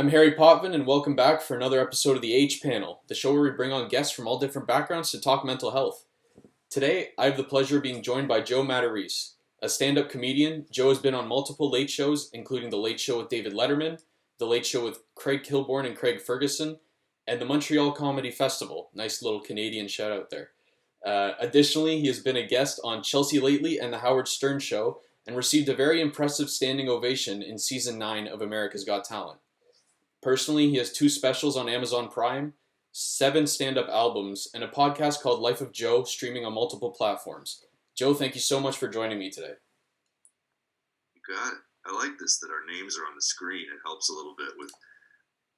I'm Harry Potvin, and welcome back for another episode of the H Panel, the show where we bring on guests from all different backgrounds to talk mental health. Today, I have the pleasure of being joined by Joe Matarese, a stand-up comedian. Joe has been on multiple late shows, including The Late Show with David Letterman, The Late Show with Craig Kilborn and Craig Ferguson, and the Montreal Comedy Festival. Nice little Canadian shout out there. Additionally, he has been a guest on Chelsea Lately and The Howard Stern Show, and received a very impressive standing ovation in Season 9 of America's Got Talent. Personally, he has 2 specials on Amazon Prime, 7 stand-up albums, and a podcast called Life of Joe, streaming on multiple platforms. Joe, thank you so much for joining me today. You got it. I like this, that our names are on the screen. It helps a little bit with,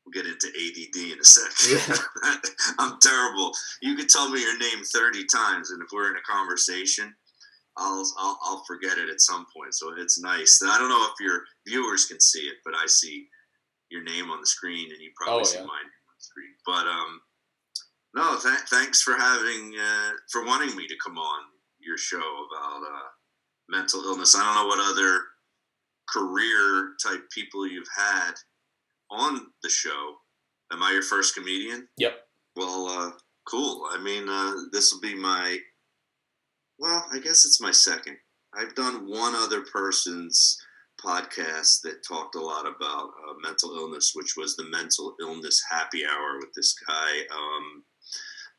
we'll get into ADD in a sec. Yeah. I'm terrible. You could tell me your name 30 times, and if we're in a conversation, I'll forget it at some point. So it's nice. I don't know if your viewers can see it, but I see your name on the screen, and you probably see mine on the screen. But no, thanks for for wanting me to come on your show about mental illness. I don't know what other career type people you've had on the show. Am I your first comedian? Yep. Well, cool. I mean, this will be I guess it's my second. I've done one other person's podcast that talked a lot about mental illness, which was the Mental Illness Happy Hour with this guy,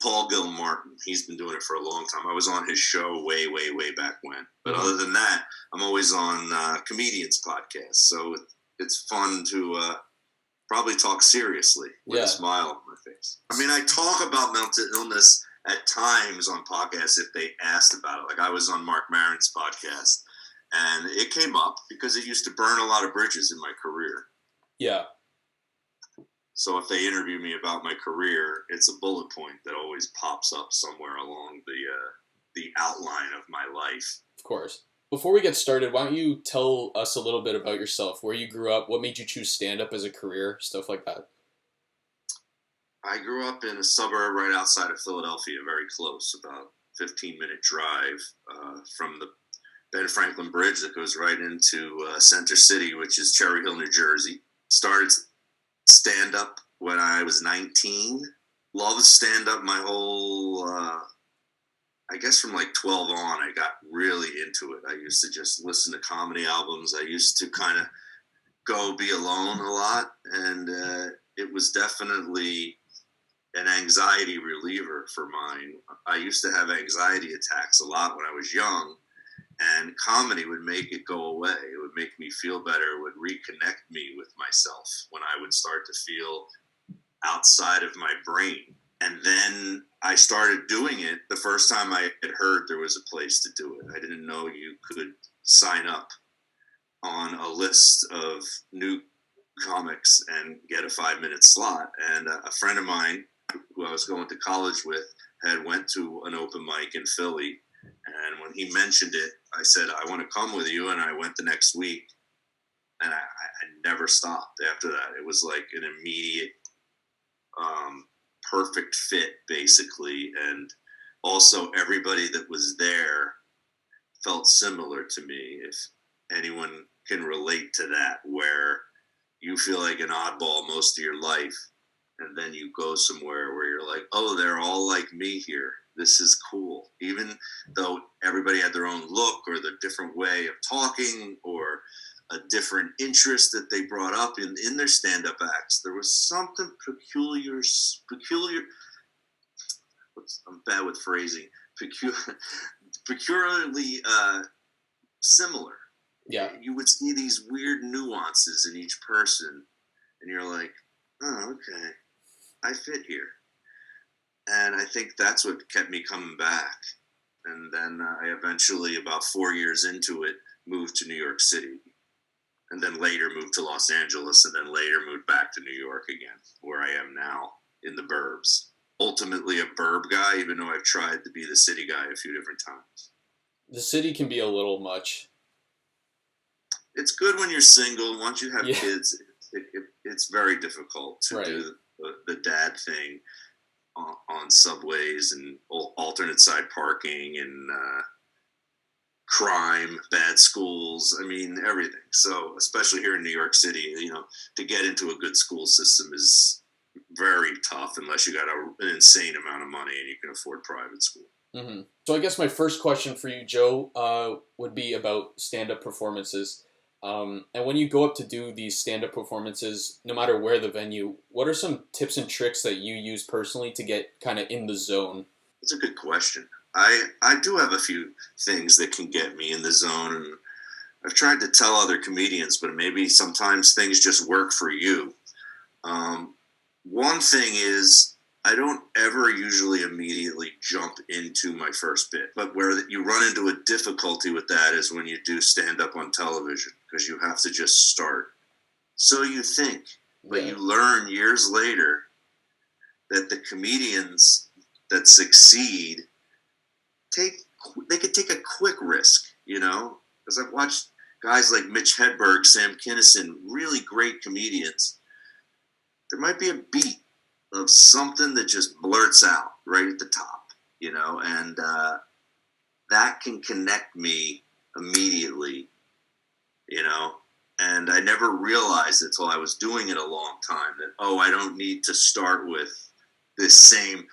Paul Gilmartin. He's been doing it for a long time. I was on his show way, way, way back when. But other than that, I'm always on comedians' podcasts. So it's fun to probably talk seriously with a smile on my face. I mean, I talk about mental illness at times on podcasts if they asked about it. Like I was on Mark Maron's podcast, and it came up because it used to burn a lot of bridges in my career. Yeah. So if they interview me about my career, it's a bullet point that always pops up somewhere along the outline of my life. Of course. Before we get started, why don't you tell us a little bit about yourself, where you grew up, what made you choose stand-up as a career, stuff like that. I grew up in a suburb right outside of Philadelphia, very close, about 15-minute drive from the Ben Franklin Bridge that goes right into Center City, which is Cherry Hill, New Jersey. Started stand-up when I was 19. Loved stand-up my whole, I guess from like 12 on, I got really into it. I used to just listen to comedy albums. I used to kind of go be alone a lot, and it was definitely an anxiety reliever for mine. I used to have anxiety attacks a lot when I was young, and comedy would make it go away. It would make me feel better. It would reconnect me with myself when I would start to feel outside of my brain. And then I started doing it the first time I had heard there was a place to do it. I didn't know you could sign up on a list of new comics and get a 5-minute slot. And a friend of mine who I was going to college with had went to an open mic in Philly. And when he mentioned it, I said, I want to come with you. And I went the next week, and I never stopped after that. It was like an immediate, perfect fit, basically. And also everybody that was there felt similar to me. If anyone can relate to that, where you feel like an oddball most of your life, and then you go somewhere where you're like, oh, they're all like me here. This is cool. Even though everybody had their own look or the different way of talking or a different interest that they brought up in their stand-up acts, there was something peculiar. I'm bad with phrasing. Peculiarly similar. Yeah. You would see these weird nuances in each person, and you're like, oh, okay, I fit here. And I think that's what kept me coming back. And then I eventually, about 4 years into it, moved to New York City. And then later moved to Los Angeles, and then later moved back to New York again, where I am now in the burbs. Ultimately a burb guy, even though I've tried to be the city guy a few different times. The city can be a little much. It's good when you're single. Once you have kids, it's very difficult to do the dad thing on subways and alternate side parking and crime, bad schools. I mean, everything. So, especially here in New York City, to get into a good school system is very tough unless you got an insane amount of money and you can afford private school. Mm-hmm. So I guess my first question for you, Joe, would be about stand-up performances. And when you go up to do these stand-up performances, no matter where the venue, what are some tips and tricks that you use personally to get kind of in the zone? That's a good question. I do have a few things that can get me in the zone, and I've tried to tell other comedians, but maybe sometimes things just work for you. One thing is, I don't ever usually immediately jump into my first bit, but where you run into a difficulty with that is when you do stand up on television, because you have to just start. So you think, but you learn years later that the comedians that succeed they could take a quick risk, because I've watched guys like Mitch Hedberg, Sam Kinison, really great comedians. There might be a beat of something that just blurts out right at the top, and that can connect me immediately, and I never realized it till I was doing it a long time that, I don't need to start with this same,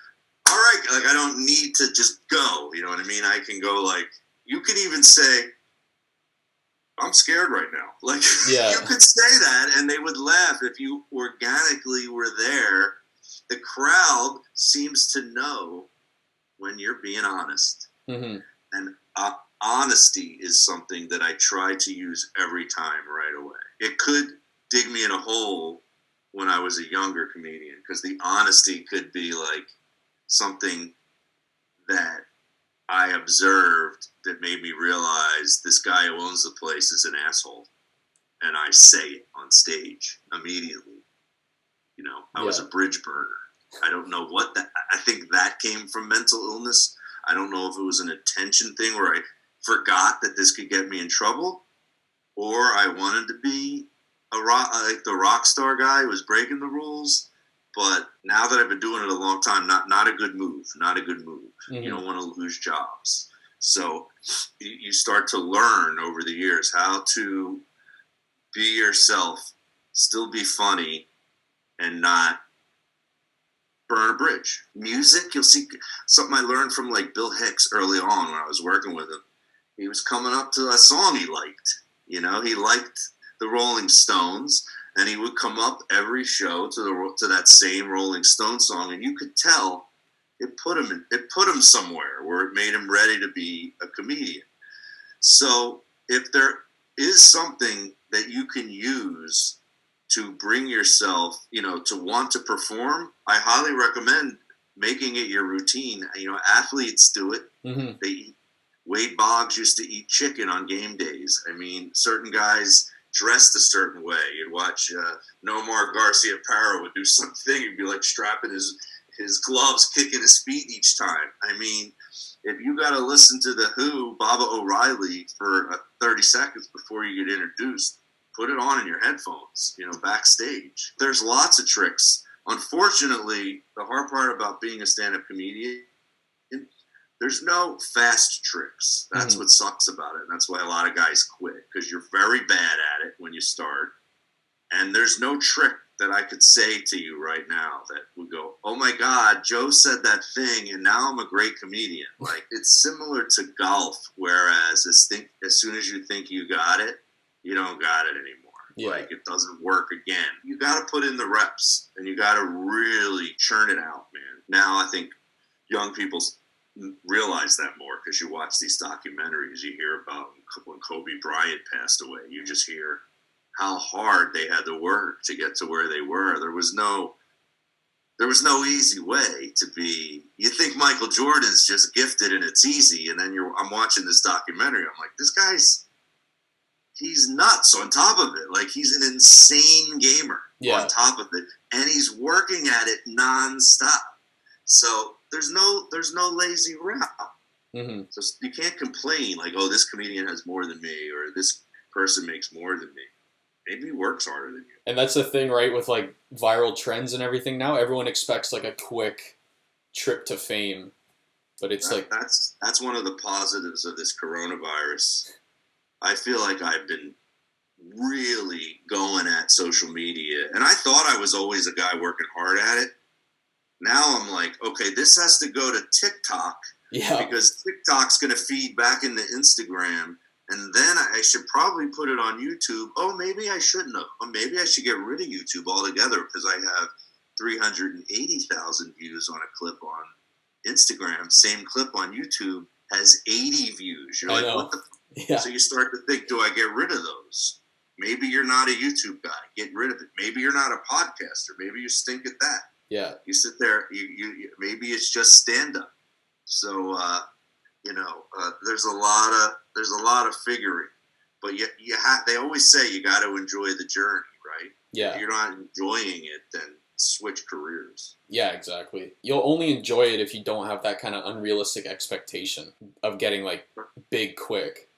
all right, like I don't need to just go, you know what I mean? I can go like, you could even say, I'm scared right now. Like, you could say that and they would laugh if you organically were there. The crowd seems to know when you're being honest. Mm-hmm. And honesty is something that I try to use every time right away. It could dig me in a hole when I was a younger comedian, because the honesty could be like something that I observed that made me realize this guy who owns the place is an asshole. And I say it on stage immediately. I was a bridge burner. I don't know what that, I think that came from mental illness. I don't know if it was an attention thing where I forgot that this could get me in trouble, or I wanted to be like the rock star guy who was breaking the rules. But now that I've been doing it a long time, not a good move. Not a good move. Mm-hmm. You don't want to lose jobs. So you start to learn over the years how to be yourself, still be funny, and not burn a bridge. Music, you'll see something I learned from like Bill Hicks early on when I was working with him. He was coming up to a song he liked. He liked the Rolling Stones, and he would come up every show to that same Rolling Stone song, and you could tell it put him somewhere where it made him ready to be a comedian. So if there is something that you can use to bring yourself, to want to perform, I highly recommend making it your routine. Athletes do it. Mm-hmm. Wade Boggs used to eat chicken on game days. I mean, certain guys dressed a certain way. You'd watch Nomar Garcia Parra would do something. He'd be like strapping his gloves, kicking his feet each time. I mean, if you got to listen to The Who, Baba O'Reilly, for 30 seconds before you get introduced, put it on in your headphones, backstage. There's lots of tricks. Unfortunately, the hard part about being a stand-up comedian, there's no fast tricks. That's what sucks about it. And that's why a lot of guys quit, because you're very bad at it when you start. And there's no trick that I could say to you right now that would go, oh my God, Joe said that thing and now I'm a great comedian. Like, it's similar to golf, whereas as soon as you think you got it, you don't got it anymore. Yeah. Like, it doesn't work again. You got to put in the reps and you got to really churn it out, man. Now I think young people realize that more, because you watch these documentaries, you hear about when Kobe Bryant passed away, you just hear how hard they had to work to get to where they were. There was no easy way to be. You think Michael Jordan's just gifted and it's easy, and then I'm watching this documentary, I'm like, this guy's, he's nuts on top of it. Like, he's an insane gamer on top of it, and he's working at it nonstop. So there's no lazy route. Mm-hmm. So you can't complain like, oh, this comedian has more than me, or this person makes more than me. Maybe he works harder than you. And that's the thing, right, with like viral trends and everything now. Everyone expects like a quick trip to fame. But it's like that's one of the positives of this coronavirus. I feel like I've been really going at social media, and I thought I was always a guy working hard at it. Now I'm like, okay, this has to go to TikTok because TikTok's going to feed back into Instagram, and then I should probably put it on YouTube. Oh, maybe I shouldn't have. Or maybe I should get rid of YouTube altogether because I have 380,000 views on a clip on Instagram. Same clip on YouTube has 80 views. You're like, what the? Yeah. So you start to think, do I get rid of those? Maybe you're not a YouTube guy. Get rid of it. Maybe you're not a podcaster. Maybe you stink at that. Yeah. You sit there. You maybe it's just stand up. So there's a lot of figuring, but they always say you got to enjoy the journey, right? Yeah. If you're not enjoying it, then switch careers. Yeah, exactly. You'll only enjoy it if you don't have that kind of unrealistic expectation of getting like big quick.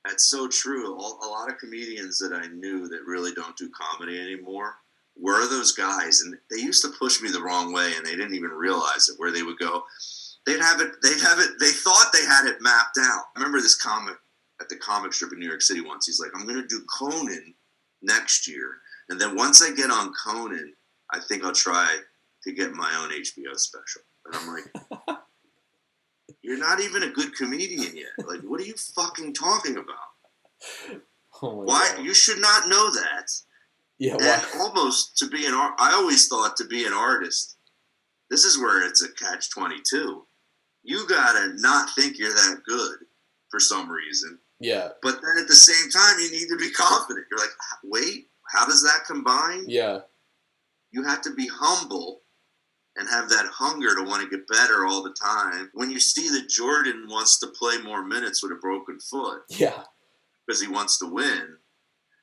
That's so true. A lot of comedians that I knew that really don't do comedy anymore were those guys, and they used to push me the wrong way, and they didn't even realize it. Where they would go, they thought they had it mapped out. I remember this comic at the comic strip in New York City once. He's like, I'm going to do Conan next year, and then once I get on Conan, I think I'll try to get my own HBO special. And I'm like, you're not even a good comedian yet. Like, what are you fucking talking about? Oh my Why? God. You should not know that. Yeah. And Why? almost to be I always thought to be an artist, this is where it's a catch-22. You gotta not think you're that good for some reason. Yeah. But then at the same time, you need to be confident. You're like, wait, how does that combine? Yeah. You have to be humble and have that hunger to want to get better all the time. When you see that Jordan wants to play more minutes with a broken foot Yeah. because he wants to win,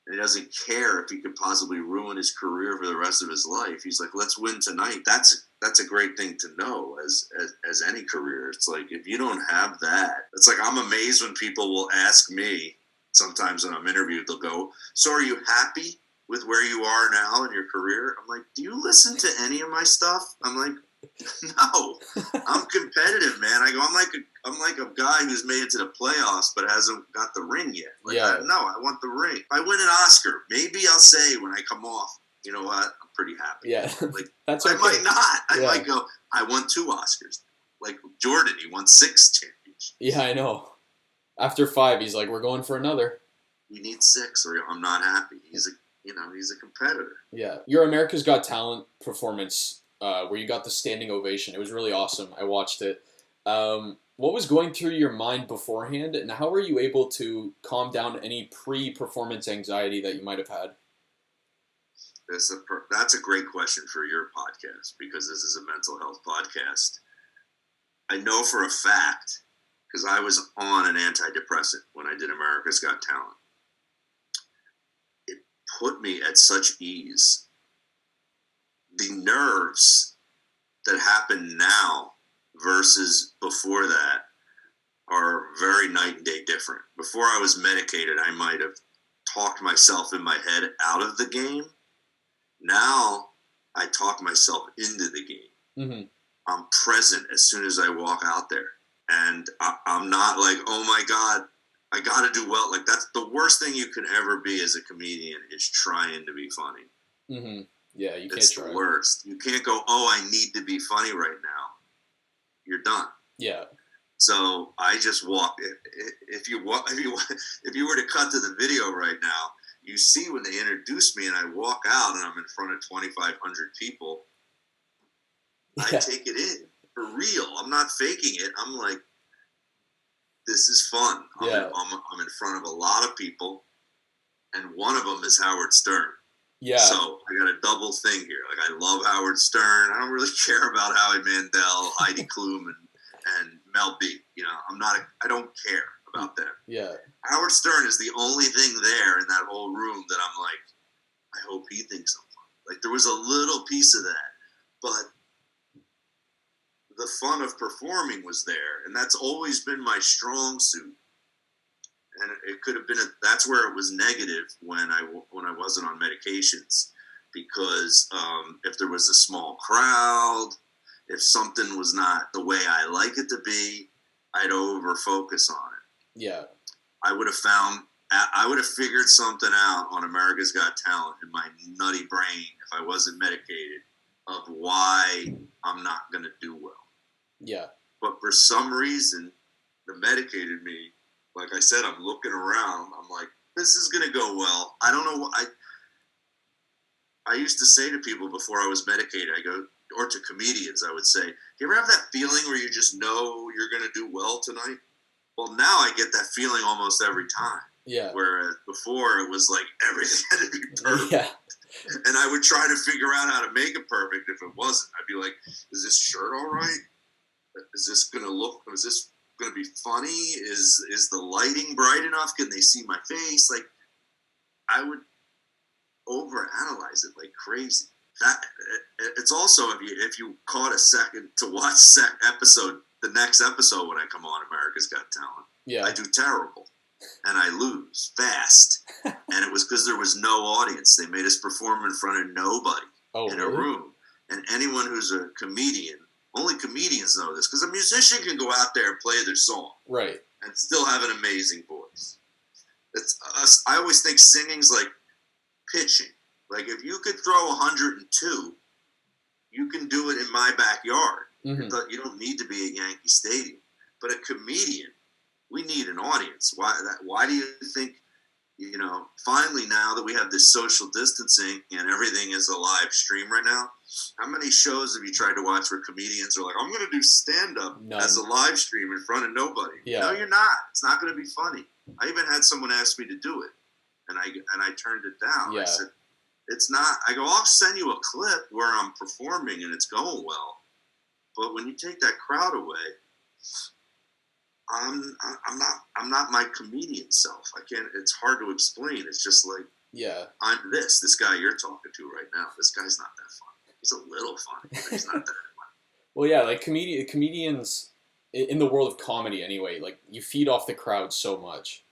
and he doesn't care if he could possibly ruin his career for the rest of his life. He's like, let's win tonight. That's a great thing to know as any career. It's like, if you don't have that, it's like, I'm amazed when people will ask me, sometimes when I'm interviewed, they'll go, so are you happy with where you are now in your career? I'm like, do you listen to any of my stuff? I'm like, no, I'm competitive, man. I go, I'm like a guy who's made it to the playoffs but hasn't got the ring yet. Like, Yeah. I want the ring. If I win an Oscar, maybe I'll say when I come off, you know what, I'm pretty happy. Yeah. Like, That's okay. I might not. I Yeah. might go, I won 2 Oscars. Like Jordan, he won 6 championships. Yeah, I know. After 5, he's like, we're going for another. You need 6 or I'm not happy. He's a competitor. Yeah. Your America's Got Talent performance, where you got the standing ovation, it was really awesome. I watched it. What was going through your mind beforehand, and how were you able to calm down any pre-performance anxiety that you might have had? That's a great question for your podcast, because this is a mental health podcast. I know for a fact, because I was on an antidepressant when I did America's Got Talent. It put me at such ease. The nerves that happen now versus before that are very night and day different. Before I was medicated, I might have talked myself in my head out of the game. Now I talk myself into the game. Mm-hmm. I'm present as soon as I walk out there. And I'm not like, oh my God, I got to do well. Like, that's the worst thing you can ever be as a comedian, is trying to be funny. Mm-hmm. Yeah, you can't try. It's the worst. You can't go, oh, I need to be funny right now. You're done. Yeah. So I just walk. If you were to cut to the video right now, you see when they introduce me and I walk out and I'm in front of 2,500 people, Yeah. I take it in for real. I'm not faking it. I'm like, this is fun. I'm in front of a lot of people, and one of them is Howard Stern. Yeah. So I got a double thing here. Like, I love Howard Stern. I don't really care about Howie Mandel, Heidi Klum, and Mel B. I don't care about them. Yeah. Howard Stern is the only thing there in that whole room that I'm like, I hope he thinks I'm funny. Like, there was a little piece of that, but the fun of performing was there, and that's always been my strong suit. And it could have been that's where it was negative when I wasn't on medications, because if there was a small crowd, if something was not the way I like it to be, I'd over focus on it. Yeah. I would have figured something out on America's Got Talent in my nutty brain if I wasn't medicated of why I'm not going to do well. Yeah. But for some reason, the medicated me, like I said, I'm looking around. I'm like, this is going to go well. I don't know what I used to say to people before I was medicated, or to comedians, I would say, do you ever have that feeling where you just know you're going to do well tonight? Well, now I get that feeling almost every time. Yeah. Whereas before it was like everything had to be perfect. Yeah. And I would try to figure out how to make it perfect. If it wasn't, I'd be like, is this shirt all right? Is this going to be funny? Is the lighting bright enough? Can they see my face? Like, I would overanalyze it like crazy. It's also, if you caught a second to watch the next episode when I come on America's Got Talent, Yeah. I do terrible and I lose fast. And it was because there was no audience. They made us perform in front of nobody in a room. And anyone who's a comedian, only comedians know this, because a musician can go out there and play their song, right, and still have an amazing voice. I always think singing's like pitching. Like, if you could throw 102, you can do it in my backyard. Mm-hmm. But you don't need to be at Yankee Stadium. But a comedian, we need an audience. Why do you think, finally now that we have this social distancing and everything is a live stream right now, how many shows have you tried to watch where comedians are like, I'm going to do stand-up as a live stream in front of nobody? Yeah. No, you're not. It's not going to be funny. I even had someone ask me to do it, and I turned it down. Yeah. I said, it's not. I go, I'll send you a clip where I'm performing and it's going well, but when you take that crowd away, I'm not my comedian self. I can't. It's hard to explain. It's just like, yeah, I'm this guy you're talking to right now. This guy's not that funny. He's a little funny, but he's not that funny. Well, yeah, like comedians in the world of comedy anyway, like, you feed off the crowd so much.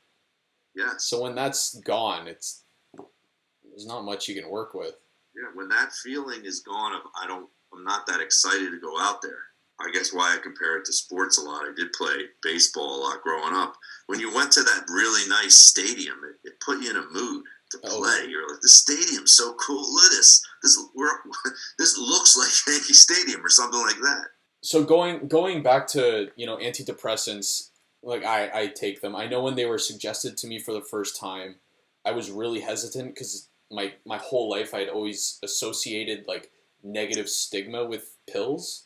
Yeah. So when that's gone, there's not much you can work with. Yeah, when that feeling is gone of I'm not that excited to go out there. I guess why I compare it to sports a lot. I did play baseball a lot growing up. When you went to that really nice stadium, it put you in a mood to play. Oh. You're like, this stadium's so cool. Look at this. This looks like Yankee Stadium or something like that. So going back to, antidepressants, like, I take them. I know when they were suggested to me for the first time, I was really hesitant because my whole life I had always associated, like, negative stigma with pills.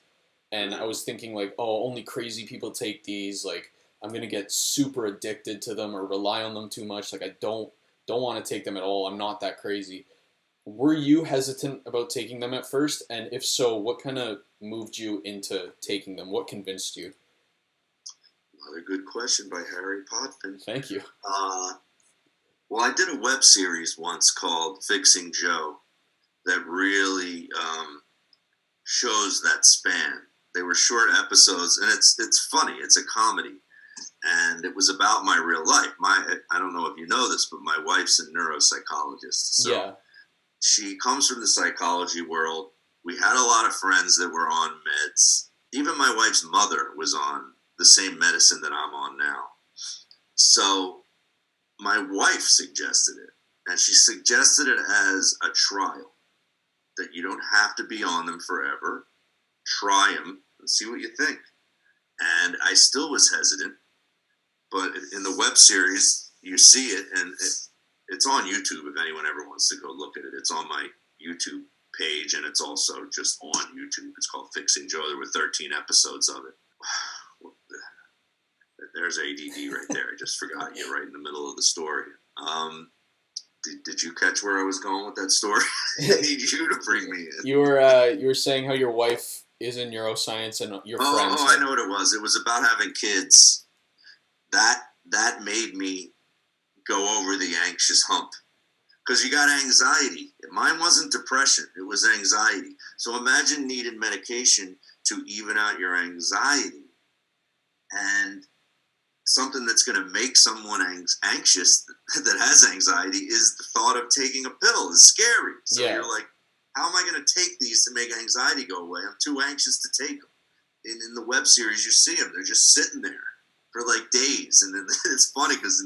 And I was thinking, like, oh, only crazy people take these. Like, I'm going to get super addicted to them or rely on them too much. Like, I don't want to take them at all. I'm not that crazy. Were you hesitant about taking them at first? And if so, what kind of moved you into taking them? What convinced you? Another good question by Harry Potvin. Thank you. Well, I did a web series once called Fixing Joe that really shows that span. They were short episodes, and it's funny. It's a comedy, and it was about my real life. I don't know if you know this, but my wife's a neuropsychologist. So yeah. She comes from the psychology world. We had a lot of friends that were on meds. Even my wife's mother was on the same medicine that I'm on now. So my wife suggested it, and she suggested it as a trial, that you don't have to be on them forever. Try them and see what you think. And I still was hesitant, but in the web series, you see it, and it's on YouTube if anyone ever wants to go look at it. It's on my YouTube page, and it's also just on YouTube. It's called Fixing Joe. There were 13 episodes of it. There's ADD right there. I just forgot you right in the middle of the story. Did you catch where I was going with that story? I need you to bring me in. You were saying how your wife is in neuroscience and your friends. Oh, I know what it was. It was about having kids. That made me go over the anxious hump. Because you got anxiety. Mine wasn't depression. It was anxiety. So imagine needing medication to even out your anxiety. And something that's going to make someone anxious that has anxiety is the thought of taking a pill. It's scary. So You're like, how am I going to take these to make anxiety go away? I'm too anxious to take them. In the web series, you see them. They're just sitting there. for like days. And then it's funny because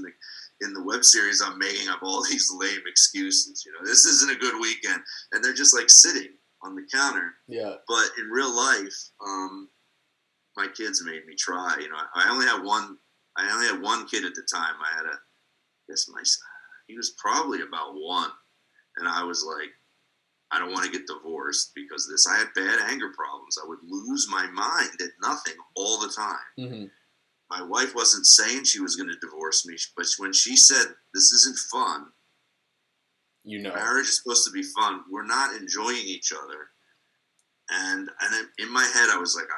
in the web series, I'm making up all these lame excuses. This isn't a good weekend, and they're just like sitting on the counter. Yeah. But in real life, my kids made me try. I only had one kid at the time. He was probably about 1, and I was like, I don't want to get divorced because of this. I had bad anger problems. I would lose my mind at nothing all the time. Mm-hmm. My wife wasn't saying she was going to divorce me, but when she said, this isn't fun, marriage is supposed to be fun, we're not enjoying each other. And in my head, I was like,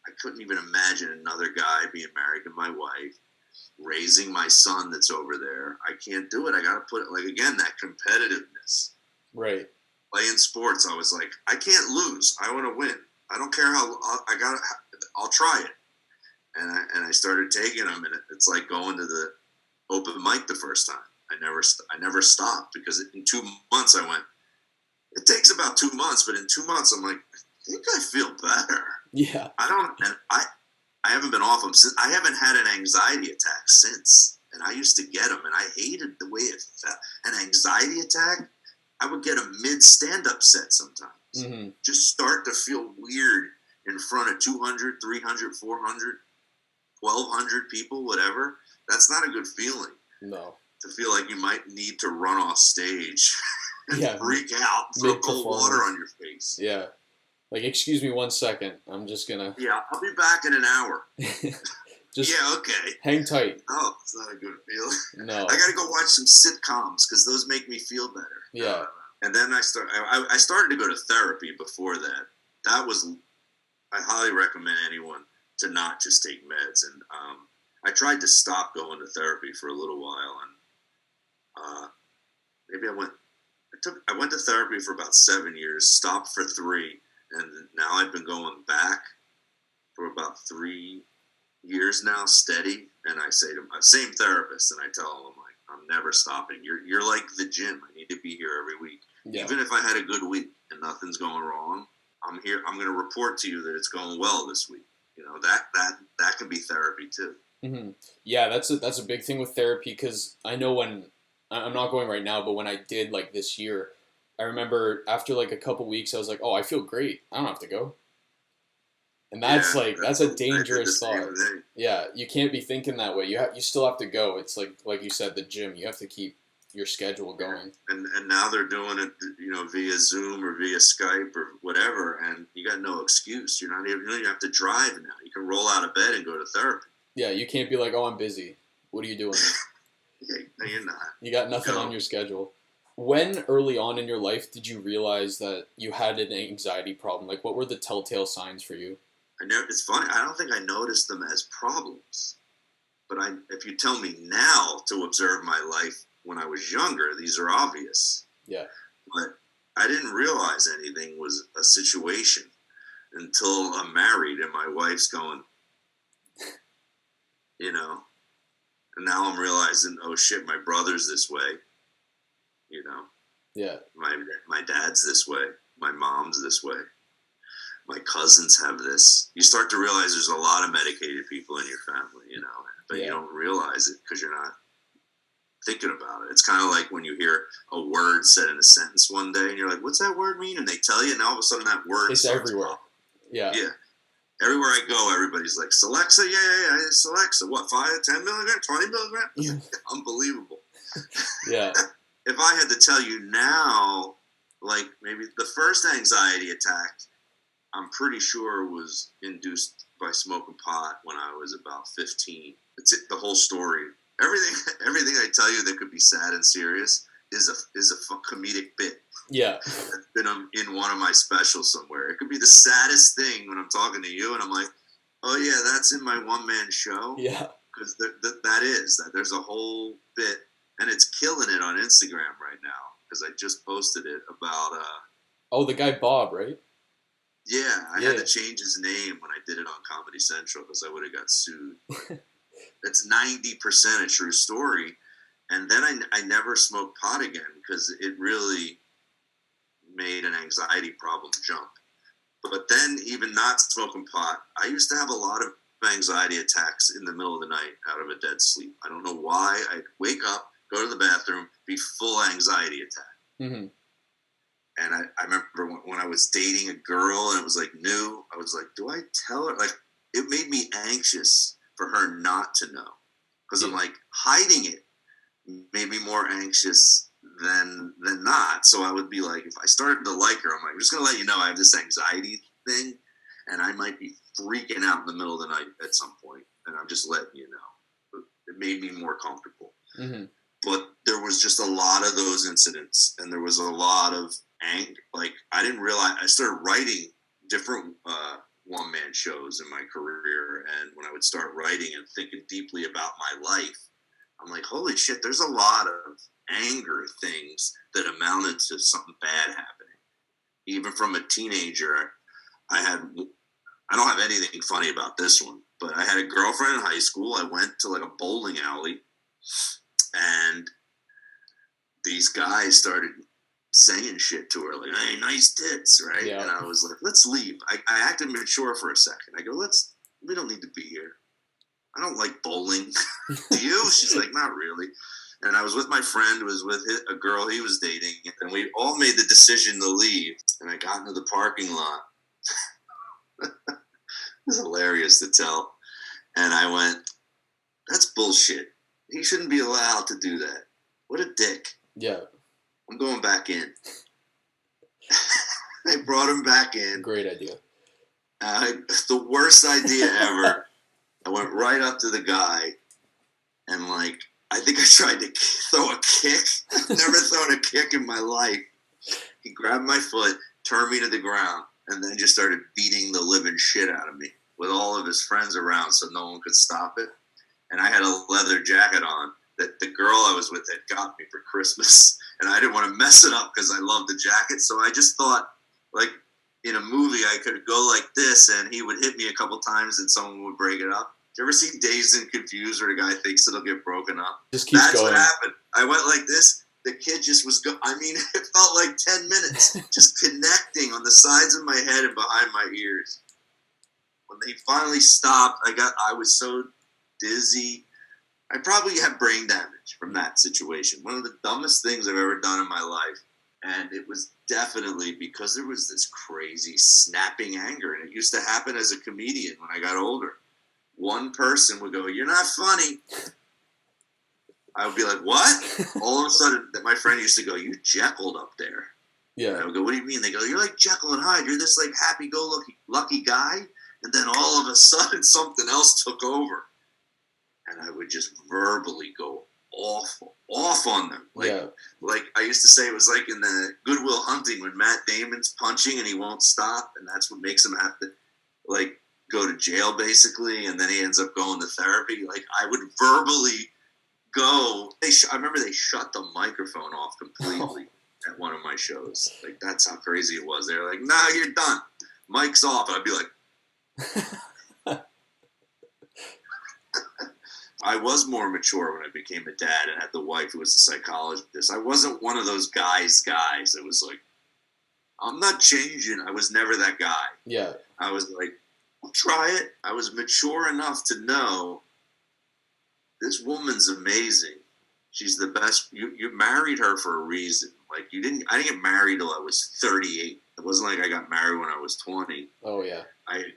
I couldn't even imagine another guy being married to my wife, raising my son that's over there. I can't do it. I got to put it, like, again, that competitiveness. Right. Playing sports, I was like, I can't lose. I want to win. I don't care how I'll try it. And I started taking them, and it's like going to the open mic the first time. I never stopped because in 2 months I went. It takes about 2 months, but in 2 months I'm like, I think I feel better. Yeah. I haven't been off them since. I haven't had an anxiety attack since, and I used to get them, and I hated the way it felt. An anxiety attack, I would get a mid stand-up set sometimes. Mm-hmm. Just start to feel weird in front of 200, 300, 400, 1,200 people, whatever. That's not a good feeling. No. To feel like you might need to run off stage and freak out, throw cold water on your face. Yeah. Like, excuse me 1 second. I'm just going to... Yeah, I'll be back in an hour. Just yeah, okay. Hang tight. Oh, it's not a good feeling. No. I got to go watch some sitcoms because those make me feel better. Yeah. And then I started to go to therapy before that. I highly recommend anyone to not just take meds. And I tried to stop going to therapy for a little while, and maybe I went to therapy for about 7 years, stopped for 3, and now I've been going back for about 3 years now, steady. And I say to my same therapist, and I tell him, I'm like, I'm never stopping. You're like the gym. I need to be here every week. Yeah. Even if I had a good week and nothing's going wrong, I'm here. I'm going to report to you that it's going well this week. That can be therapy too. Mm-hmm. Yeah, that's a big thing with therapy, because I know when I'm not going right now, but when I did, like, this year, I remember after like a couple weeks, I was like, oh, I feel great. I don't have to go. And that's that's a dangerous thought. Yeah, you can't be thinking that way. You still have to go. It's like you said, the gym. You have to keep your schedule going. And now they're doing it, via Zoom or via Skype or whatever, and you got no excuse. You're not even. You have to drive now. You can roll out of bed and go to therapy. Yeah, you can't be like, oh, I'm busy. What are you doing? No, you're not. You got nothing on your schedule. When early on in your life did you realize that you had an anxiety problem? Like, what were the telltale signs for you? It's funny. I don't think I noticed them as problems. But if you tell me now to observe my life when I was younger, these are obvious. Yeah. But I didn't realize anything was a situation until I'm married and my wife's going, and now I'm realizing, oh shit, my brother's this way. Yeah. My dad's this way. My mom's this way. My cousins have this. You start to realize there's a lot of medicated people in your family, but you don't realize it because you're not thinking about it. It's kind of like when you hear a word said in a sentence one day and you're like, what's that word mean? And they tell you, and all of a sudden that word is everywhere. Yeah. Yeah. Everywhere I go, everybody's like, Celexa? Yeah, it's Celexa. What, 5, 10 milligrams, 20 milligrams? Yeah. Unbelievable. Yeah. If I had to tell you now, like maybe the first anxiety attack, I'm pretty sure was induced by smoking pot when I was about 15. It's the whole story. Everything I tell you that could be sad and serious is a comedic bit. Yeah. It's been in one of my specials somewhere. It could be the saddest thing when I'm talking to you and I'm like, oh yeah, that's in my one-man show. Yeah. Because there's a whole bit, and it's killing it on Instagram right now because I just posted it about... oh, the guy Bob, right? Yeah, I had to change his name when I did it on Comedy Central because I would have got sued. It's 90% a true story. And then I never smoked pot again because it really made an anxiety problem jump. But then even not smoking pot, I used to have a lot of anxiety attacks in the middle of the night out of a dead sleep. I don't know why. I'd wake up, go to the bathroom, be full anxiety attack. Mm-hmm. And I remember when I was dating a girl and it was like new, I was like, do I tell her? Like, it made me anxious for her not to know. Because I'm like, hiding it made me more anxious than not. So I would be like, if I started to like her, I'm like, I'm just going to let you know I have this anxiety thing and I might be freaking out in the middle of the night at some point. And I'm just letting you know. It made me more comfortable. Mm-hmm. But there was just a lot of those incidents and there was a lot of anger. Like, I didn't realize, I started writing different one-man shows in my career. And when I would start writing and thinking deeply about my life, I'm like, holy shit, there's a lot of anger things that amounted to something bad happening. Even from a teenager, I don't have anything funny about this one, but I had a girlfriend in high school. I went to like a bowling alley and these guys started saying shit to her, like, hey, nice tits, right? Yeah. And I was like, let's leave. I acted mature for a second. I go, we don't need to be here. I don't like bowling. Do you? She's like, not really. And I was with my friend who was with a girl he was dating, and we all made the decision to leave. And I got into the parking lot. It was hilarious to tell. And I went, that's bullshit. He shouldn't be allowed to do that. What a dick. Yeah. I'm going back in. I brought him back in. Great idea. The worst idea ever. I went right up to the guy and, like, I think I tried to throw a kick. I've never thrown a kick in my life. He grabbed my foot, turned me to the ground, and then just started beating the living shit out of me with all of his friends around so no one could stop it. And I had a leather jacket on that the girl I was with had got me for Christmas. And I didn't want to mess it up because I loved the jacket. So I just thought, like, in a movie, I could go like this and he would hit me a couple times and someone would break it up. Do you ever see Dazed and Confused where the guy thinks it'll get broken up? Just keep That's going. what happened. I went like this. The kid just was it felt like 10 minutes just connecting on the sides of my head and behind my ears. When they finally stopped, I was so dizzy. I probably had brain damage from that situation. One of the dumbest things I've ever done in my life. And it was definitely because there was this crazy snapping anger. And it used to happen as a comedian when I got older. One person would go, you're not funny. I would be like, what? All of a sudden, my friend used to go, you Jekyll'd up there. Yeah. And I would go, what do you mean? They go, you're like Jekyll and Hyde. You're this like happy-go-lucky guy. And then all of a sudden, something else took over. And I would just verbally go off on them. Like I used to say, it was like in the Good Will Hunting when Matt Damon's punching and he won't stop. And that's what makes him have to, like, go to jail basically, and then he ends up going to therapy. Like, I would verbally go. I remember they shut the microphone off completely at one of my shows. Like, that's how crazy it was. They were like, "Nah, you're done. Mic's off." And I'd be like, I was more mature when I became a dad and had the wife who was a psychologist. I wasn't one of those guys that was like, I'm not changing. I was never that guy. Yeah. I was like, I'll try it. I was mature enough to know this woman's amazing. She's the best. You married her for a reason. Like, I didn't get married till I was 38. It wasn't like I got married when I was 20. Oh, yeah. I had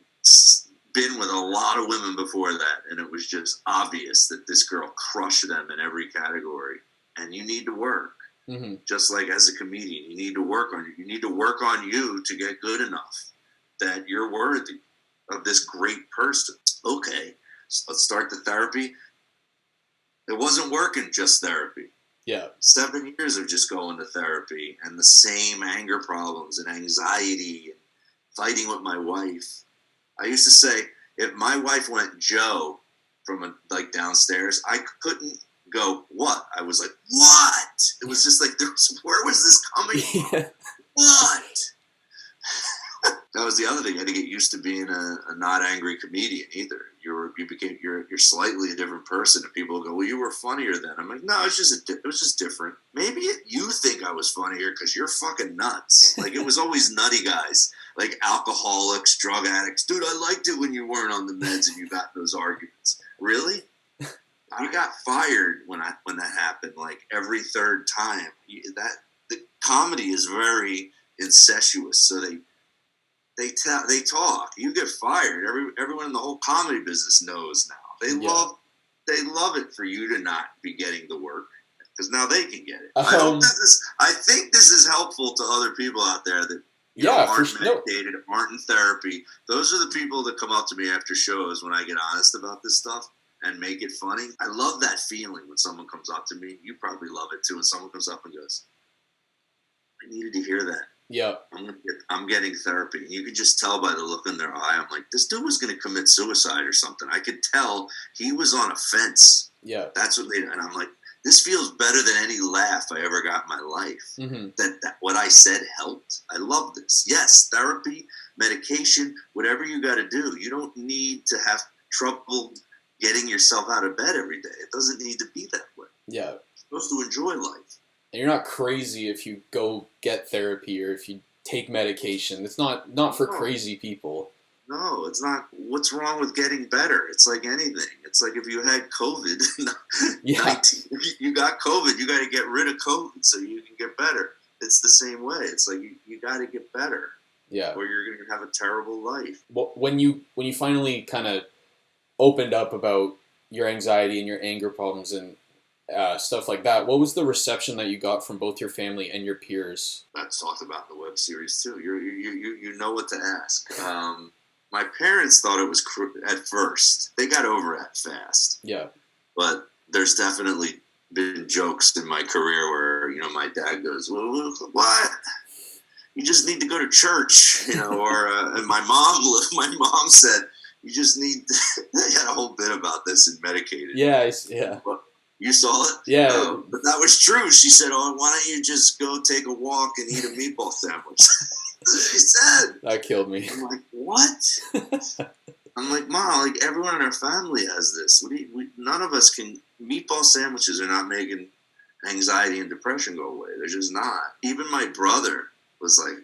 been with a lot of women before that, and it was just obvious that this girl crushed them in every category. And you need to work. Mm-hmm. Just like as a comedian, you need to work on you. You need to work on you to get good enough that you're worthy of this great person. Okay, so let's start the therapy. It wasn't working, just therapy. Yeah. 7 years of just going to therapy and the same anger problems and anxiety and fighting with my wife. I used to say, if my wife went Joe from downstairs, I couldn't go, what? I was like, what? It was just like, where was this coming from? What? That was the other thing. I had to get used to being a not angry comedian either. you're slightly a different person, and people go, well, you were funnier then. I'm like, no, it was just different. Maybe you think I was funnier because you're fucking nuts. Like, it was always nutty guys, like alcoholics, drug addicts. Dude, I liked it when you weren't on the meds and you got those arguments. Really? I got fired when that happened. Like, every third time. The comedy is very incestuous, so they talk. You get fired. Everyone in the whole comedy business knows now. They love it for you to not be getting the work, because now they can get it. I think this is helpful to other people out there that aren't medicated, aren't in therapy. Those are the people that come up to me after shows when I get honest about this stuff and make it funny. I love that feeling when someone comes up to me. You probably love it too. When someone comes up and goes, I needed to hear that. Yeah, I'm getting therapy. And you can just tell by the look in their eye. I'm like, this dude was going to commit suicide or something. I could tell he was on a fence. Yeah, that's what made it. And I'm like, this feels better than any laugh I ever got in my life. Mm-hmm. That what I said helped. I love this. Yes, therapy, medication, whatever you got to do. You don't need to have trouble getting yourself out of bed every day. It doesn't need to be that way. Yeah, you're supposed to enjoy life. And you're not crazy if you go get therapy or if you take medication. It's not for crazy people. No, it's not. What's wrong with getting better? It's like anything. It's like if you had COVID, you got COVID, you got to get rid of COVID so you can get better. It's the same way. It's like you got to get better. Yeah. Or you're going to have a terrible life. Well, when you finally kind of opened up about your anxiety and your anger problems and stuff like that, what was the reception that you got from both your family and your peers? That's talked about in the web series too. You know what to ask. My parents thought it was at first. They got over it fast. Yeah. But there's definitely been jokes in my career where, my dad goes, well, what? You just need to go to church, or and my mom said, you just need they had a whole bit about this in Medicated. Yeah. But you saw it? Yeah. But that was true. She said, oh, why don't you just go take a walk and eat a meatball sandwich? She said. That killed me. I'm like, what? I'm like, Mom, like everyone in our family has this. None of us can. Meatball sandwiches are not making anxiety and depression go away. They're just not. Even my brother was like,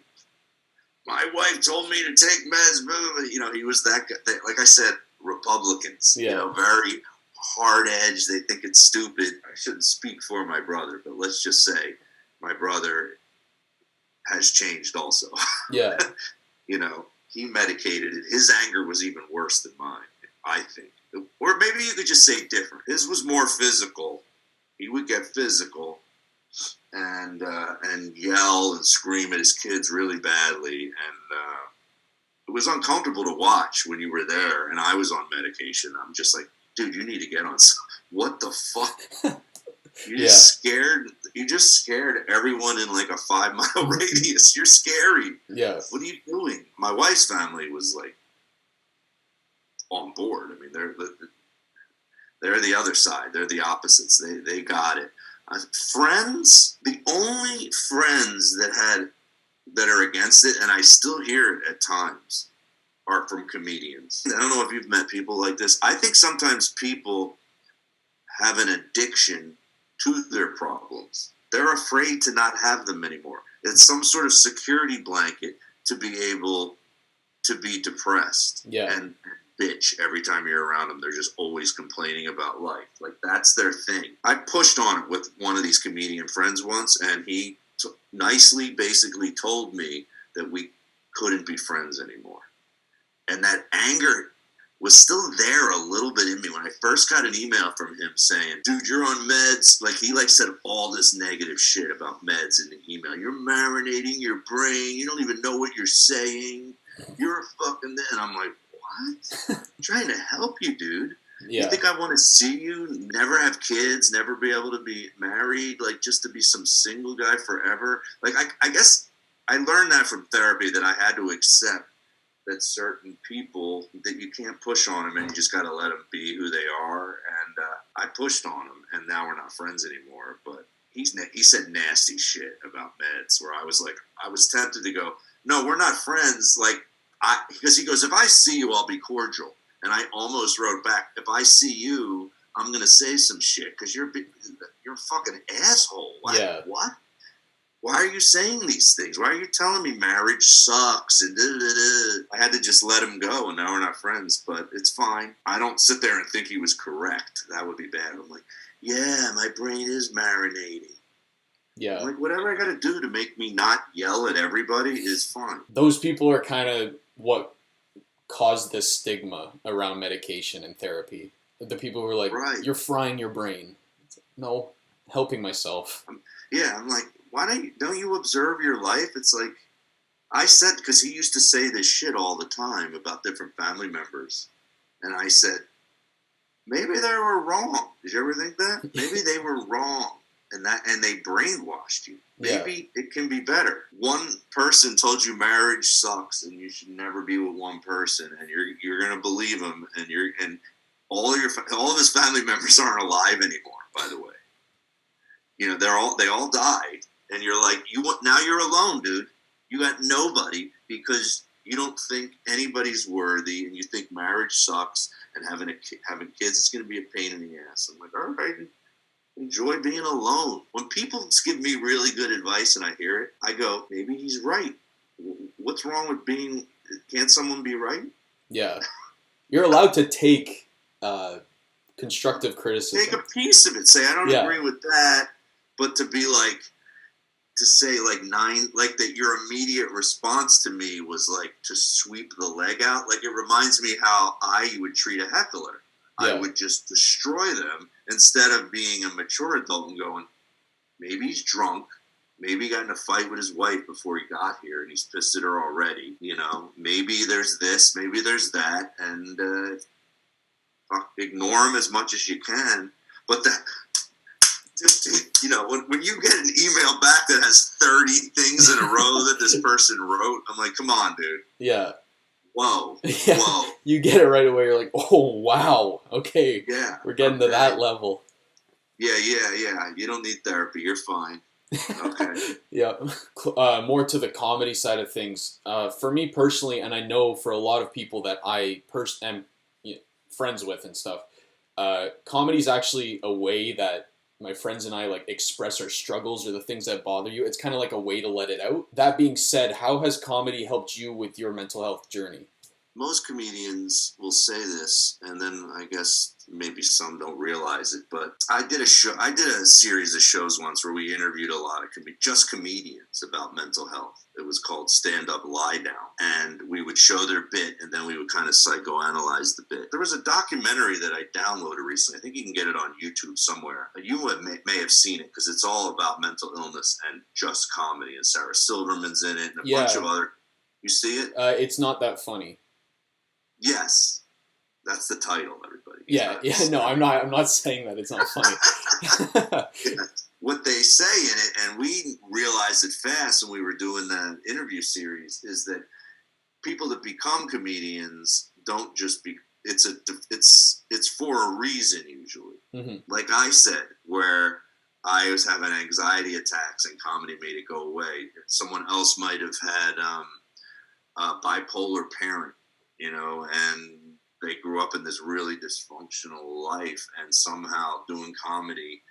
my wife told me to take meds. He was that guy. Like I said, Republicans. Yeah. Very hard edge. They think it's stupid. I shouldn't speak for my brother, but let's just say my brother has changed also. Yeah. He medicated it. His anger was even worse than mine, I think. Or maybe you could just say different. His was more physical. He would get physical and yell and scream at his kids really badly. And it was uncomfortable to watch when you were there and I was on medication. I'm just like, dude, you need to get on some. What the fuck? You just scared everyone in like a 5-mile radius. You're scary. Yeah. What are you doing? My wife's family was like on board. I mean, they're the other side. They're the opposites. They got it. Friends, the only friends that are against it, and I still hear it at times, are from comedians. I don't know if you've met people like this. I think sometimes people have an addiction to their problems. They're afraid to not have them anymore. It's some sort of security blanket to be able to be depressed and bitch every time you're around them. They're just always complaining about life. Like, that's their thing. I pushed on it with one of these comedian friends once, and he nicely basically told me that we couldn't be friends anymore. And that anger was still there a little bit in me when I first got an email from him saying, dude, you're on meds. Like, he said all this negative shit about meds in the email. You're marinating your brain. You don't even know what you're saying. You're a fucking... And I'm like, what? I'm trying to help you, dude. Yeah. You think I want to see you never have kids, never be able to be married, like just to be some single guy forever? Like, I guess I learned that from therapy, that I had to accept that certain people, that you can't push on them and you just got to let them be who they are. And I pushed on him, and now we're not friends anymore. But he said nasty shit about meds, where I was like, I was tempted to go, no, we're not friends. Like, because he goes, if I see you, I'll be cordial. And I almost wrote back, if I see you, I'm going to say some shit because you're a fucking asshole. What? Yeah. What? Why are you saying these things? Why are you telling me marriage sucks? And I had to just let him go, and now we're not friends, but it's fine. I don't sit there and think he was correct. That would be bad. I'm like, yeah, my brain is marinating. Yeah. I'm like, whatever I got to do to make me not yell at everybody is fine. Those people are kind of what caused this stigma around medication and therapy. The people who are like, right. You're frying your brain. No, helping myself. I'm like, why don't you observe your life? It's like, I said, because he used to say this shit all the time about different family members. And I said, maybe they were wrong. Did you ever think that? Maybe they were wrong. And they brainwashed you. Maybe it can be better. One person told you marriage sucks and you should never be with one person, and you're gonna believe him, and all of his family members aren't alive anymore. By the way, they all died, and you're like, now you're alone, dude. You got nobody because you don't think anybody's worthy, and you think marriage sucks, and having kids is gonna be a pain in the ass. I'm like, all right. Enjoy being alone. When people give me really good advice and I hear it, I go, maybe he's right. What's wrong with can't someone be right? Yeah. You're allowed to take constructive criticism. Take a piece of it. Say, I don't agree with that. But to say that your immediate response to me was like to sweep the leg out. Like, it reminds me how I would treat a heckler. Yeah. I would just destroy them instead of being a mature adult and going, maybe he's drunk. Maybe he got in a fight with his wife before he got here and he's pissed at her already. Maybe there's this, maybe there's that. And ignore him as much as you can. But when you get an email back that has 30 things in a row that this person wrote, I'm like, come on, dude. Yeah. Whoa. Yeah. Whoa. You get it right away. You're like, oh, wow. Okay. Yeah. We're getting to that level. Yeah. You don't need therapy. You're fine. Okay. Yeah. More to the comedy side of things. For me personally, and I know for a lot of people that I am friends with and stuff, comedy is actually a way that my friends and I express our struggles or the things that bother you. It's kind of like a way to let it out. That being said, how has comedy helped you with your mental health journey? Most comedians will say this, and then I guess maybe some don't realize it, but I did a series of shows once where we interviewed a lot of just comedians about mental health. It was called Stand Up, Lie Down. And we would show their bit, and then we would kind of psychoanalyze the bit. There was a documentary that I downloaded recently. I think you can get it on YouTube somewhere. You may have seen it because it's all about mental illness and just comedy. And Sarah Silverman's in it and a bunch of other... You see it? It's not that funny. Yes. That's the title, everybody. No, I'm not saying that it's not funny. What they say in it, and we realized it fast when we were doing that interview series, is that people that become comedians don't just be. It's for a reason usually. Mm-hmm. Like I said, where I was having anxiety attacks and comedy made it go away. Someone else might have had a bipolar parent, and they grew up in this really dysfunctional life, and somehow doing comedy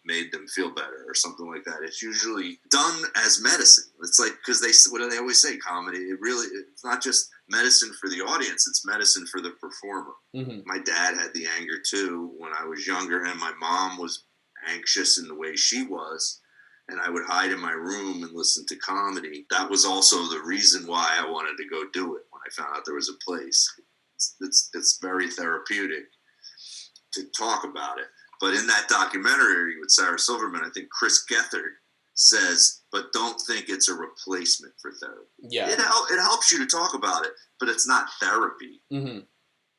made them feel better or something like that. It's usually done as medicine. It's like, because what do they always say? Comedy, it's not just medicine for the audience, it's medicine for the performer. Mm-hmm. My dad had the anger too when I was younger, and my mom was anxious in the way she was, and I would hide in my room and listen to comedy. That was also the reason why I wanted to go do it when I found out there was a place. It's very therapeutic to talk about it. But in that documentary with Sarah Silverman, I think Chris Gethard says, but don't think it's a replacement for therapy. Yeah. It helps you to talk about it, but it's not therapy. Mm-hmm.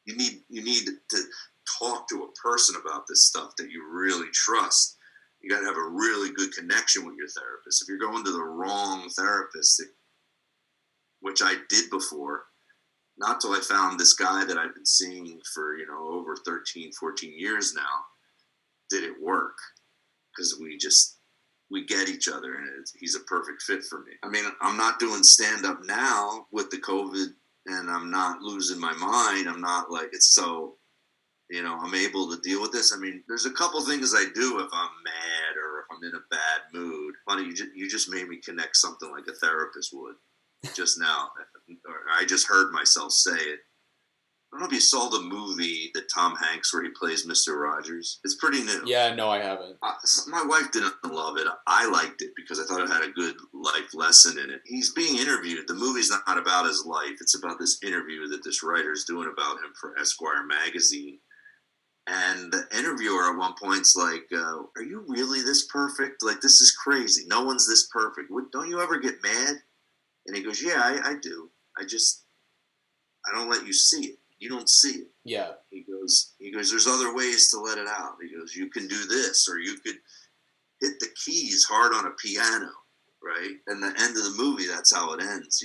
You need to talk to a person about this stuff that you really trust. You got to have a really good connection with your therapist. If you're going to the wrong therapist, which I did before, not till I found this guy that I've been seeing for, over 13, 14 years now, did it work, because we get each other, and he's a perfect fit for me. I mean, I'm not doing stand-up now with the COVID and I'm not losing my mind. I'm not like, it's so, I'm able to deal with this. I mean, there's a couple things I do if I'm mad or if I'm in a bad mood. Funny, you just made me connect something like a therapist would just now. Or I just heard myself say it. I don't know if you saw the movie that Tom Hanks where he plays Mr. Rogers. It's pretty new. Yeah, no, I haven't. My wife didn't love it. I liked it because I thought it had a good life lesson in it. He's being interviewed. The movie's not about his life. It's about this interview that this writer's doing about him for Esquire magazine. And the interviewer at one point's like, are you really this perfect? Like, this is crazy. No one's this perfect. Don't you ever get mad? And he goes, yeah, I do. I don't let you see it. You don't see it. Yeah. He goes, there's other ways to let it out. He goes, you can do this, or you could hit the keys hard on a piano, right? And the end of the movie, that's how it ends.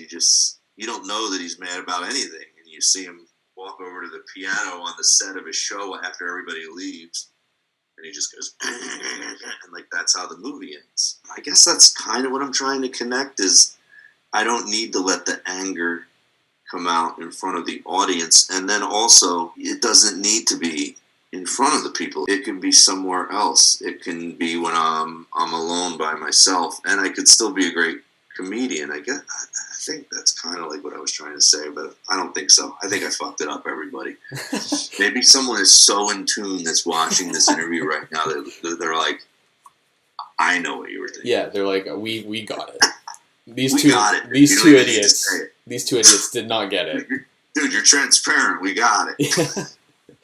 You don't know that he's mad about anything. And you see him walk over to the piano on the set of his show after everybody leaves. And he just goes, and like, that's how the movie ends. I guess that's kind of what I'm trying to connect is I don't need to let the anger come out in front of the audience, and then also it doesn't need to be in front of the people. It can be somewhere else. It can be when I'm alone by myself, and I could still be a great comedian. I think that's kind of like what I was trying to say, but I don't think so. I think I fucked it up, everybody. Maybe someone is so in tune that's watching this interview right now that they're like, I know what you were thinking. Yeah, they're like, we got it. These two idiots did not get it. Dude, you're transparent. We got it.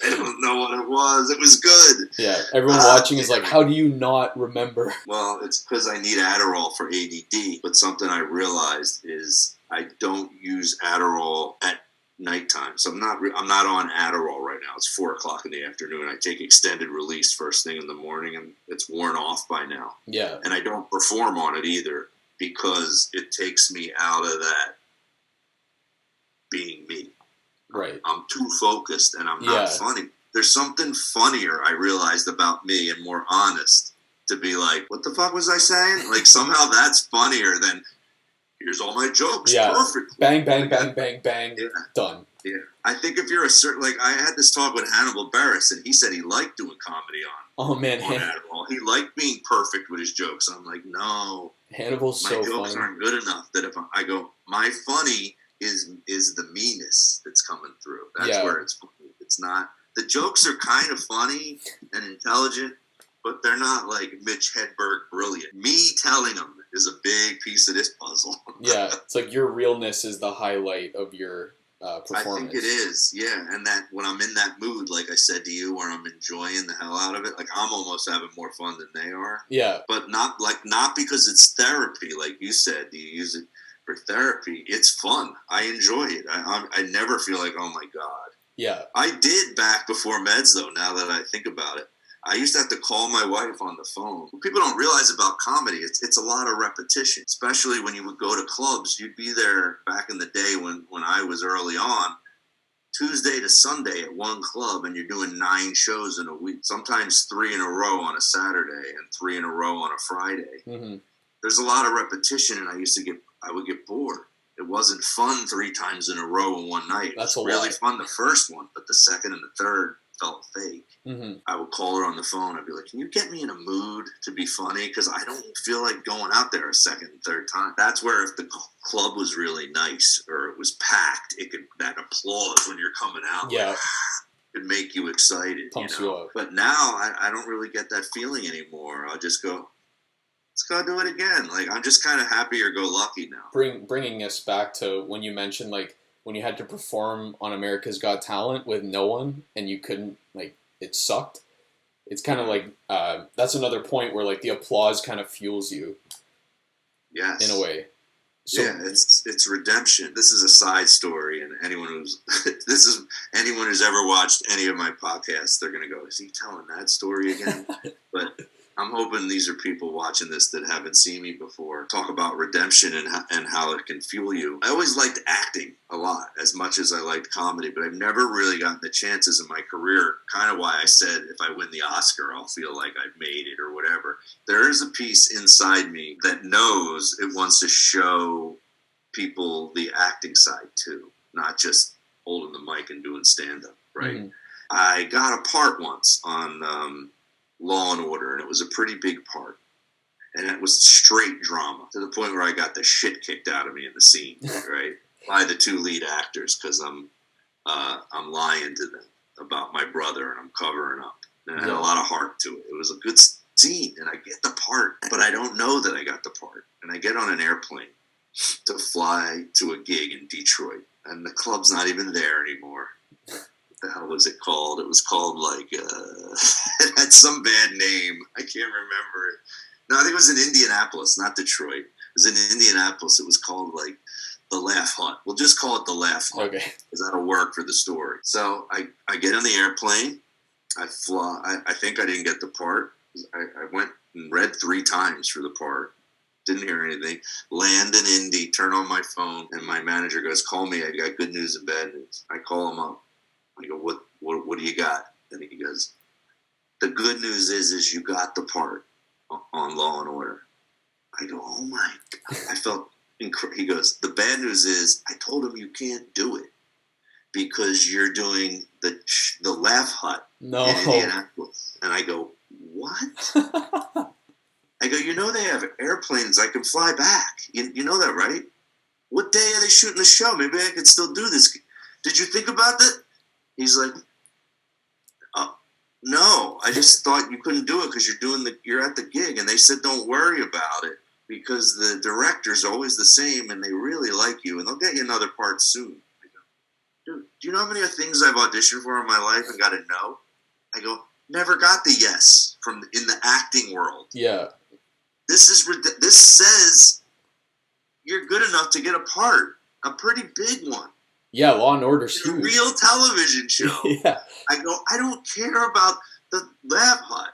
I don't know what it was. It was good. Yeah, everyone watching is like, how do you not remember? Well, it's because I need Adderall for ADD. But something I realized is I don't use Adderall at nighttime. So I'm not on Adderall right now. It's 4 o'clock in the afternoon. I take extended release first thing in the morning, and it's worn off by now. Yeah. And I don't perform on it either because it takes me out of that being me. Right. I'm too focused and I'm not funny. There's something funnier I realized about me and more honest to be like, what the fuck was I saying? Like somehow that's funnier than here's all my jokes. Yeah. Perfect. Bang, bang, bang, bang, bang. Yeah. Done. Yeah. I think if you're a certain, like I had this talk with Hannibal Buress and he said he liked doing comedy on Adderall. He liked being perfect with his jokes. I'm like, no. Hannibal's so funny. My jokes aren't good enough that if I go, my funny is the meanness that's coming through. That's where it's funny. It's not, the jokes are kind of funny and intelligent, but they're not like Mitch Hedberg brilliant. Me telling them is a big piece of this puzzle. Yeah, it's like your realness is the highlight of your performance. I think it is, yeah. And that when I'm in that mood, like I said to you, where I'm enjoying the hell out of it, like I'm almost having more fun than they are. Yeah. But not because it's therapy, like you said. Do you use it for therapy? It's fun. I enjoy it. I never feel like, oh my God. Yeah. I did back before meds, though, now that I think about it. I used to have to call my wife on the phone. What people don't realize about comedy, it's a lot of repetition, especially when you would go to clubs. You'd be there back in the day when I was early on, Tuesday to Sunday at one club, and you're doing 9 shows in a week, sometimes 3 in a row on a Saturday and 3 in a row on a Friday. Mm-hmm. There's a lot of repetition, and I would get bored. It wasn't fun 3 times in a row in one night. That's it was really fun the first one, but the second and the third felt fake. Mm-hmm. I would call her on the phone. I'd be like, can you get me in a mood to be funny? Because I don't feel like going out there a second and third time. That's where if the club was really nice or it was packed, that applause when you're coming out could make you excited. Pumps you up. But now I don't really get that feeling anymore. I'll just go, let's go do it again. Like I'm just kind of happy-go-lucky now. Bringing us back to when you mentioned like when you had to perform on America's Got Talent with no one and you couldn't, like, it sucked. It's kind of like, that's another point where, like, the applause kind of fuels you. Yes. In a way. So, yeah, it's redemption. This is a side story, and anyone who's ever watched any of my podcasts, they're going to go, is he telling that story again? But I'm hoping these are people watching this that haven't seen me before. Talk about redemption and how it can fuel you. I always liked acting a lot, as much as I liked comedy, but I've never really gotten the chances in my career. Kind of why I said if I win the Oscar, I'll feel like I've made it or whatever. There is a piece inside me that knows it wants to show people the acting side too. not just holding the mic and doing stand-up, right? Mm-hmm. I got a part once on Law and Order, and it was a pretty big part. And it was straight drama to the point where I got the shit kicked out of me in the scene, right? By the two lead actors, because I'm lying to them about my brother and I'm covering up. And it had a lot of heart to it. It was a good scene, and I get the part, but I don't know that I got the part. And I get on an airplane to fly to a gig in Detroit, and the club's not even there anymore. What the hell was it called? It was called it had some bad name. I can't remember it. No, I think it was in Indianapolis, not Detroit. It was in Indianapolis. It was called the Laugh Hut. We'll just call it the Laugh Hut. Okay. Because that'll work for the story. So I get on the airplane. I fly. I think I didn't get the part. I went and read 3 times for the part. Didn't hear anything. Land in Indy, turn on my phone, and my manager goes, "Call me. I got good news and bad news." I call him up. I go, what do you got? And he goes, "The good news is you got the part on Law and Order." I go, "Oh my God." I felt he goes, "The bad news is I told him you can't do it because you're doing the Laugh Hut in Indianapolis." And I go, "What?" I go, they have airplanes I can fly back. You know that, right? What day are they shooting the show? Maybe I could still do this. Did you think about that? He's like, "No, I just thought you couldn't do it because you're at the gig." And they said, "Don't worry about it because the director's always the same and they really like you and they'll get you another part soon." I go, "Dude, do you know how many things I've auditioned for in my life and got a no?" I go, "Never got the yes in the acting world." Yeah. This says you're good enough to get a part, a pretty big one. Yeah, Law and Order's in huge. A real television show. Yeah. I go, "I don't care about the Laugh Hut.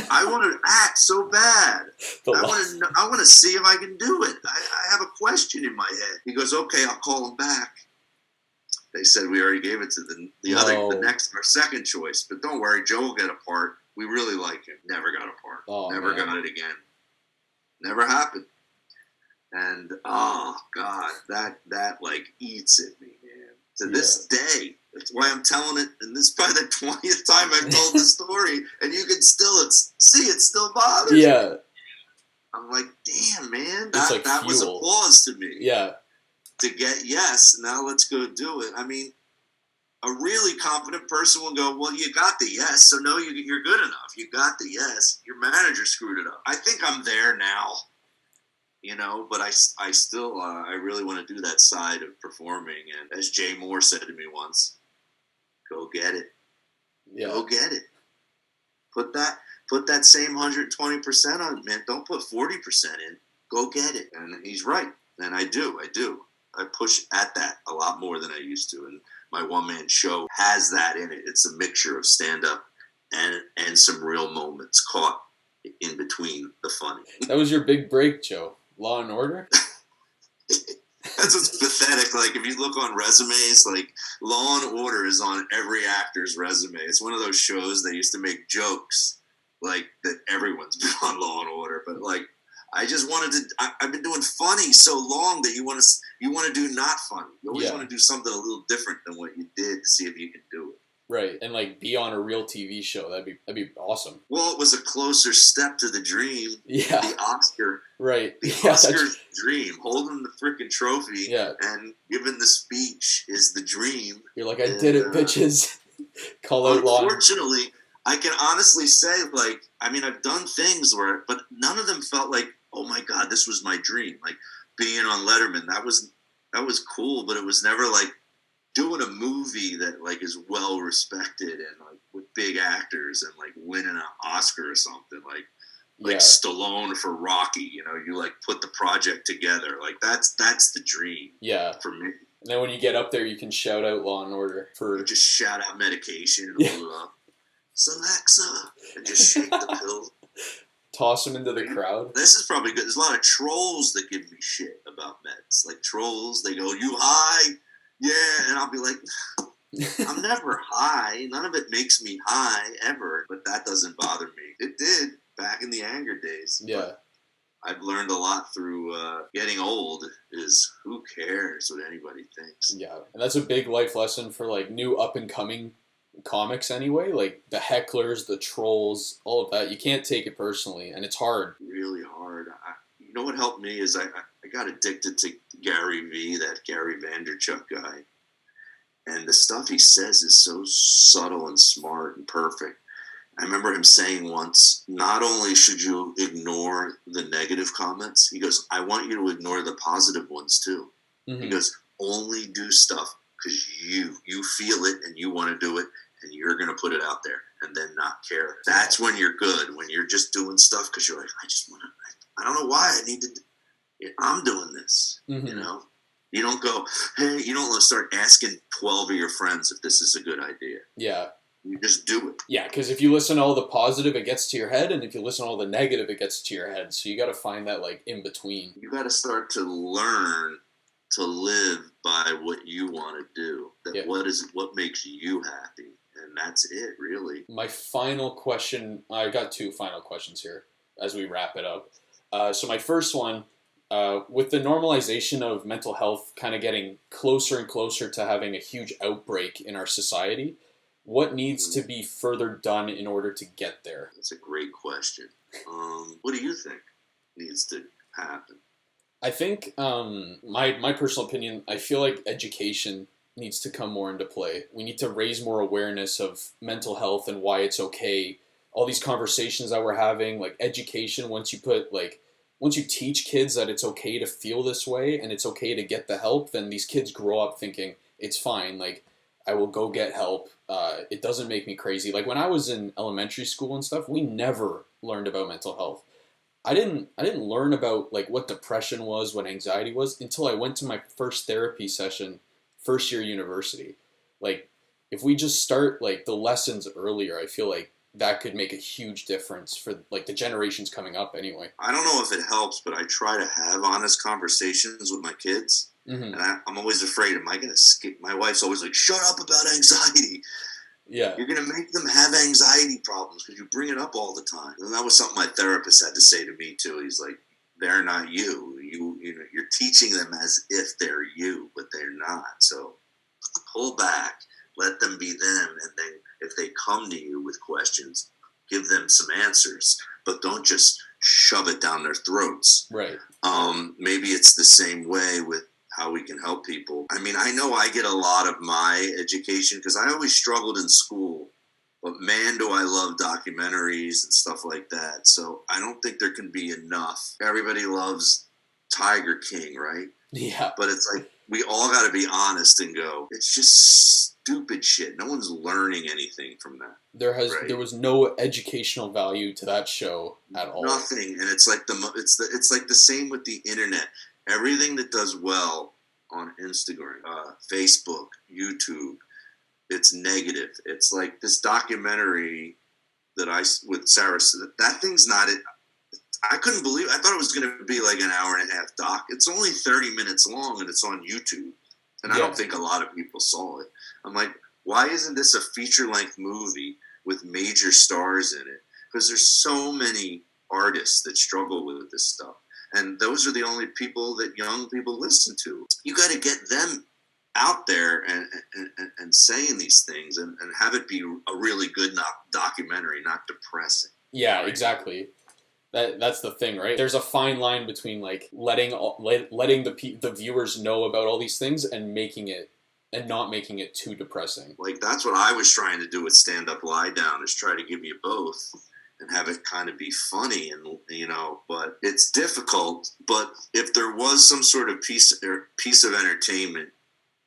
I want to act so bad. I want to see if I can do it. I have a question in my head." He goes, "Okay, I'll call him back." They said we already gave it to our second choice, but don't worry, Joe will get a part. We really like him. Never got a part. Oh, Never got it again. Never happened. And oh God, that eats at me, man. To this day. That's why I'm telling it, and this is probably the 20th time I've told the story, and you can still see it still bothers me. I'm like, damn, man, that was applause to me. Yeah. To get yes, now let's go do it. I mean, a really confident person will go, "Well, you got the yes, so no, you're good enough. You got the yes. Your manager screwed it up." I think I'm there now. But I still, I really want to do that side of performing. And as Jay Moore said to me once, go get it. Yeah. Go get it. Put that same 120% on it, man. Don't put 40% in. Go get it. And he's right. And I do. I push at that a lot more than I used to. And my one-man show has that in it. It's a mixture of stand-up and some real moments caught in between the funny. That was your big break, Joe. Law and Order? That's what's pathetic. Like, if you look on resumes, like, Law and Order is on every actor's resume. It's one of those shows they used to make jokes, like, that everyone's been on Law and Order. But, like, I just wanted to, I've been doing funny so long that you want to do not funny. You always want to do something a little different than what you did to see if you can do it. Right, and like be on a real TV show. That'd be awesome. Well, it was a closer step to the dream. Yeah. The Oscar. Right. The Oscar dream. Holding the freaking trophy and giving the speech is the dream. You're like, I did it, bitches. Call out Law. Unfortunately, I can honestly say, like, I mean, I've done things but none of them felt like, oh my God, this was my dream. Like being on Letterman, that was cool, but it was never like doing a movie that like is well respected and like with big actors and like winning an Oscar or something like Stallone for Rocky. You like put the project together. Like that's the dream. Yeah. For me. And then when you get up there, you can shout out Law and Order for just shout out medication and hold it up. Celexa, and just shake the pill. Toss them into the crowd. This is probably good. There's a lot of trolls that give me shit about meds. Like trolls, they go, "You high?" Yeah, and I'll be like, "I'm never high. None of it makes me high ever." But that doesn't bother me. It did back in the anger days. Yeah. I've learned a lot through getting old is who cares what anybody thinks. Yeah, and that's a big life lesson for like new up and coming comics anyway. Like the hecklers, the trolls, all of that. You can't take it personally, and it's hard. Really hard. You know what helped me is I got addicted to Gary V, that Gary Vaynerchuk guy. And the stuff he says is so subtle and smart and perfect. I remember him saying once, not only should you ignore the negative comments, he goes, I want you to ignore the positive ones too. Mm-hmm. He goes, only do stuff because you feel it and you want to do it and you're going to put it out there and then not care. That's when you're good, when you're just doing stuff because you're like, I just want to, I don't know why I need to, I'm doing this, you know? You don't go, hey, you don't start asking 12 of your friends if this is a good idea. Yeah. You just do it. Yeah, because if you listen to all the positive, it gets to your head, and if you listen to all the negative, it gets to your head. So you got to find that like in between. You got to start to learn to live by what you want to do. What makes you happy, and that's it, really. My final question. I got 2 final questions here as we wrap it up. So my first one, with the normalization of mental health kind of getting closer and closer to having a huge outbreak in our society, what needs to be further done in order to get there? That's a great question. What do you think needs to happen? I think, my personal opinion, I feel like education needs to come more into play. We need to raise more awareness of mental health and why it's okay. All these conversations that we're having, like education, once you teach kids that it's okay to feel this way and it's okay to get the help, then these kids grow up thinking it's fine. Like, I will go get help. It doesn't make me crazy. Like when I was in elementary school and stuff, we never learned about mental health. I didn't learn about like what depression was, what anxiety was until I went to my first therapy session, first year university. Like if we just start like the lessons earlier, I feel like that could make a huge difference for like the generations coming up anyway. I don't know if it helps, but I try to have honest conversations with my kids. Mm-hmm. And I'm always afraid, am I going to skip? My wife's always like, shut up about anxiety. Yeah. You're going to make them have anxiety problems because you bring it up all the time. And that was something my therapist had to say to me too. He's like, they're not you. You're teaching them as if they're you, but they're not. So pull back, let them be them. And then if they come to you with questions, give them some answers, but don't just shove it down their throats. Right. Maybe it's the same way with how we can help people. I mean, I know I get a lot of my education because I always struggled in school, but man, do I love documentaries and stuff like that. So I don't think there can be enough. Everybody loves Tiger King, right? Yeah. But it's like, we all got to be honest and go, it's just stupid shit. No one's learning anything from that. There was no educational value to that show at all. Nothing. And it's like it's like the same with the internet. Everything that does well on Instagram, Facebook, YouTube, it's negative. It's like this documentary with Sarah. That thing's not it. I couldn't believe. I thought it was going to be like an hour and a half doc. It's only 30 minutes long, and it's on YouTube. And I don't think a lot of people saw it. I'm like, why isn't this a feature-length movie with major stars in it? Because there's so many artists that struggle with this stuff. And those are the only people that young people listen to. You got to get them out there and saying these things and have it be a really good documentary, not depressing. Yeah, exactly. That's the thing, right? There's a fine line between like letting the viewers know about all these things and making it and not making it too depressing. Like that's what I was trying to do with Stand Up Lie Down, is try to give you both and have it kind of be funny, and but it's difficult. But if there was some sort of piece of entertainment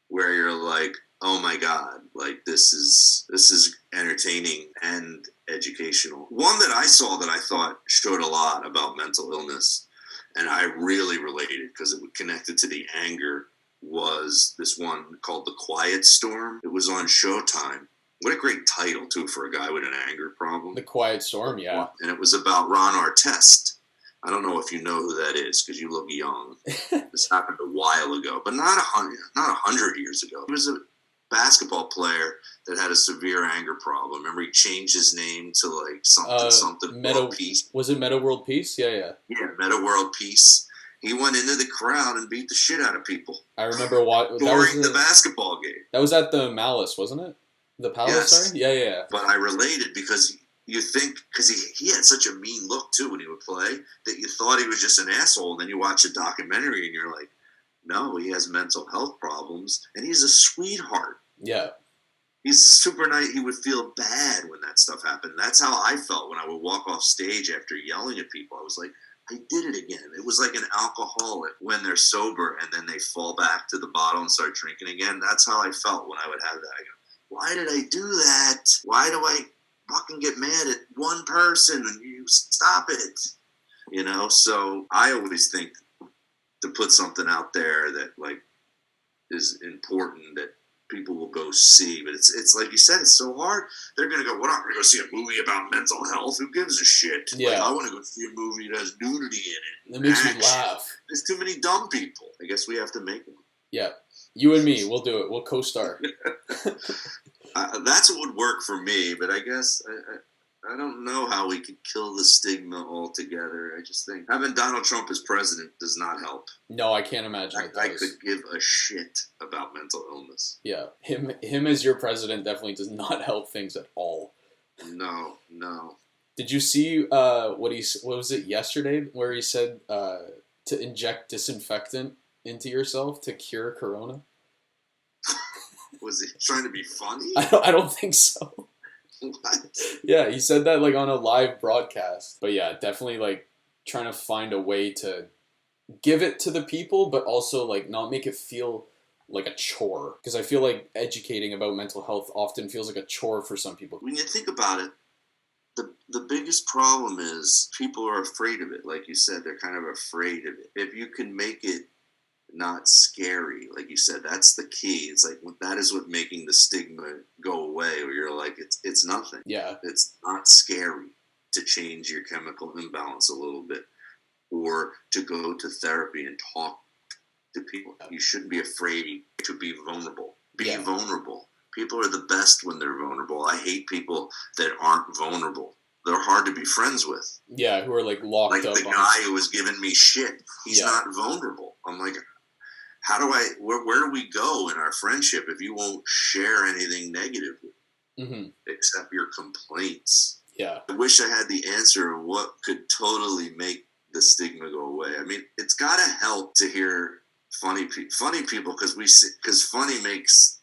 where you're like, oh my God, like this is entertaining and educational. One that I saw that I thought showed a lot about mental illness, and I really related because it connected to the anger, was this one called The Quiet Storm. It was on Showtime. What a great title, too, for a guy with an anger problem. The Quiet Storm, yeah. And it was about Ron Artest. I don't know if you know who that is because you look young. This happened a while ago, but not 100 years ago. He was basketball player that had a severe anger problem. Remember, he changed his name to like something World Peace. Was it Meta World Peace? Yeah. Yeah, Meta World Peace. He went into the crowd and beat the shit out of people. I remember during the basketball game. That was at the Malice, wasn't it? The Palace, yes. Sorry? Yeah. But I related because you think, because he had such a mean look too when he would play, that you thought he was just an asshole. And then you watch a documentary and you're like, no, he has mental health problems. And he's a sweetheart. Yeah. He's super nice. He would feel bad when that stuff happened. That's how I felt when I would walk off stage after yelling at people. I was like, I did it again. It was like an alcoholic when they're sober and then they fall back to the bottle and start drinking again. That's how I felt when I would have that. I go, why did I do that? Why do I fucking get mad at one person and you stop it? You know, so I always think to put something out there that like is important that people will go see, but it's like you said, it's so hard. They're gonna go, well, I'm gonna go see a movie about mental health. Who gives a shit? Yeah, like, I want to go see a movie that has nudity in it. That makes me laugh. There's too many dumb people. I guess we have to make them. Yeah, you and me, we'll do it. We'll co-star. That's what would work for me, but I guess I don't know how we could kill the stigma altogether. I just think having Donald Trump as president does not help. No, I can't imagine it does. I could give a shit about mental illness. Yeah, him as your president definitely does not help things at all. No. Did you see what was it yesterday where he said to inject disinfectant into yourself to cure corona? Was he trying to be funny? I don't think so. What? Yeah, he said that like on a live broadcast. But yeah, definitely like trying to find a way to give it to the people, but also like not make it feel like a chore. Because I feel like educating about mental health often feels like a chore for some people. When you think about it, the biggest problem is people are afraid of it. Like you said, they're kind of afraid of it. If you can make it not scary, like you said, that's the key. It's like that is what making the stigma go away, where you're like, it's nothing. Yeah, it's not scary to change your chemical imbalance a little bit, or to go to therapy and talk to people. You shouldn't be afraid to be vulnerable. Be vulnerable. People are the best when they're vulnerable. I hate people that aren't vulnerable. They're hard to be friends with. Yeah, who are like locked up. Like the guy who was giving me shit. He's not vulnerable. I'm like, how do where do we go in our friendship if you won't share anything negative except your complaints? Yeah. I wish I had the answer of what could totally make the stigma go away. I mean, it's got to help to hear funny people because funny makes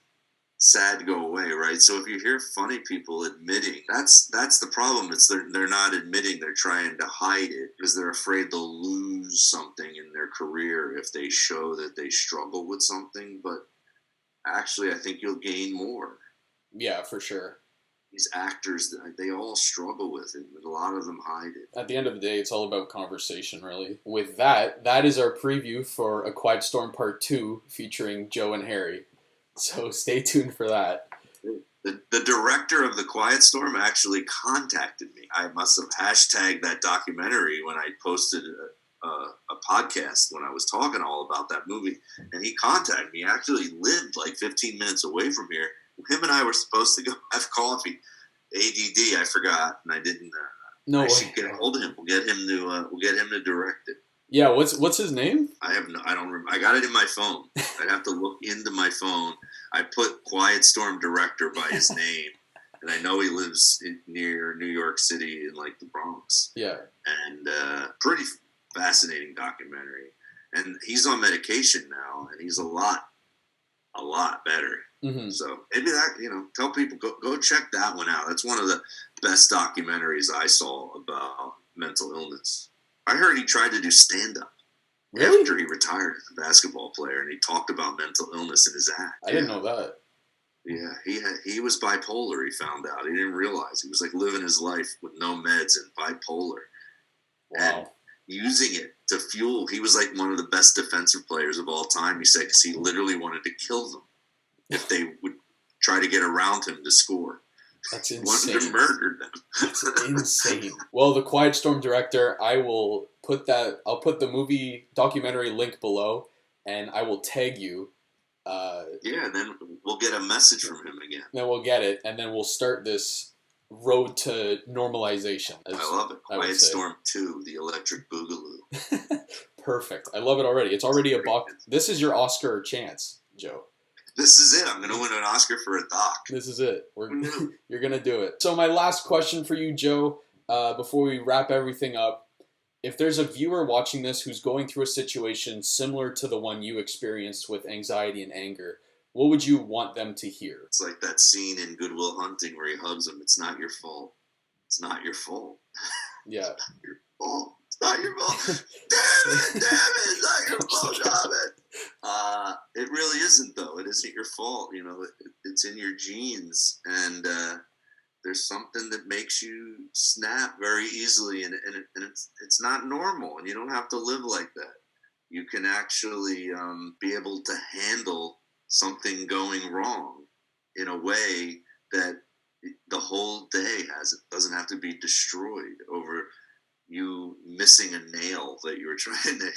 sad go away, right? So if you hear funny people admitting, that's the problem. It's they're not admitting, they're trying to hide it because they're afraid they'll lose something in their career if they show that they struggle with something. But actually, I think you'll gain more. Yeah, for sure. These actors, they all struggle with it, but a lot of them hide it. At the end of the day, it's all about conversation, really. With that is our preview for A Quiet Storm Part 2 featuring Joe and Harry. So stay tuned for that. The director of The Quiet Storm actually contacted me. I must have hashtagged that documentary when I posted a podcast when I was talking all about that movie. And he contacted me. He actually lived like 15 minutes away from here. Him and I were supposed to go have coffee. ADD, I forgot, and I didn't. No way. Should get a hold of him. We'll get him to direct it. Yeah, what's his name? I don't remember. I got it in my phone. I'd have to look into my phone. I put Quiet Storm director by his name, and I know he lives near New York City in like the Bronx. Yeah. And pretty fascinating documentary. And he's on medication now, and he's a lot better. Mm-hmm. So maybe that, tell people go check that one out. That's one of the best documentaries I saw about mental illness. I heard he tried to do stand-up after he retired as a basketball player, and he talked about mental illness in his act. I didn't know that. Yeah, he was bipolar, he found out. He didn't realize. He was like living his life with no meds and bipolar. Wow. And using it to fuel. He was like one of the best defensive players of all time, he said, because he literally wanted to kill them if they would try to get around him to score. That's insane. Wanted to murder them. That's insane. Well, the Quiet Storm director, I'll put the movie documentary link below, and I will tag you Yeah, and then we'll get a message from him again. Then we'll get it, and then we'll start this road to normalization. I love it. Quiet Storm 2, The Electric Boogaloo. Perfect. I love it already. It's already a buck. This is your Oscar chance, Joe. This is it. I'm going to win an Oscar for a doc. This is it. You're going to do it. So my last question for you, Joe, before we wrap everything up. If there's a viewer watching this who's going through a situation similar to the one you experienced with anxiety and anger, what would you want them to hear? It's like that scene in Good Will Hunting where he hugs him. It's not your fault. It's not your fault. Yeah. It's not your fault. It's not your fault. Damn it, it's not your fault, damn it. It really isn't, though. It isn't your fault. You know, it's in your genes. And there's something that makes you snap very easily. And it's not normal. And you don't have to live like that. You can actually be able to handle something going wrong in a way that the whole day doesn't have to be destroyed over you missing a nail that you were trying to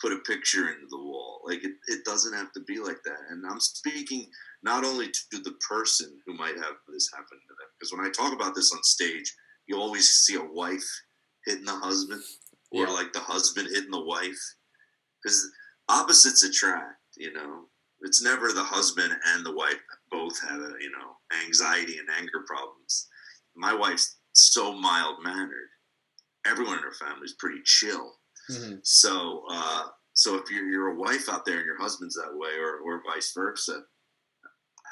put a picture into the wall. Like it doesn't have to be like that. And I'm speaking not only to the person who might have this happen to them, because when I talk about this on stage, you always see a wife hitting the husband, or like the husband hitting the wife, because opposites attract, you know. It's never the husband and the wife both have, anxiety and anger problems. My wife's so mild-mannered. Everyone in her family is pretty chill. Mm-hmm. So if you're a wife out there and your husband's that way, or vice versa,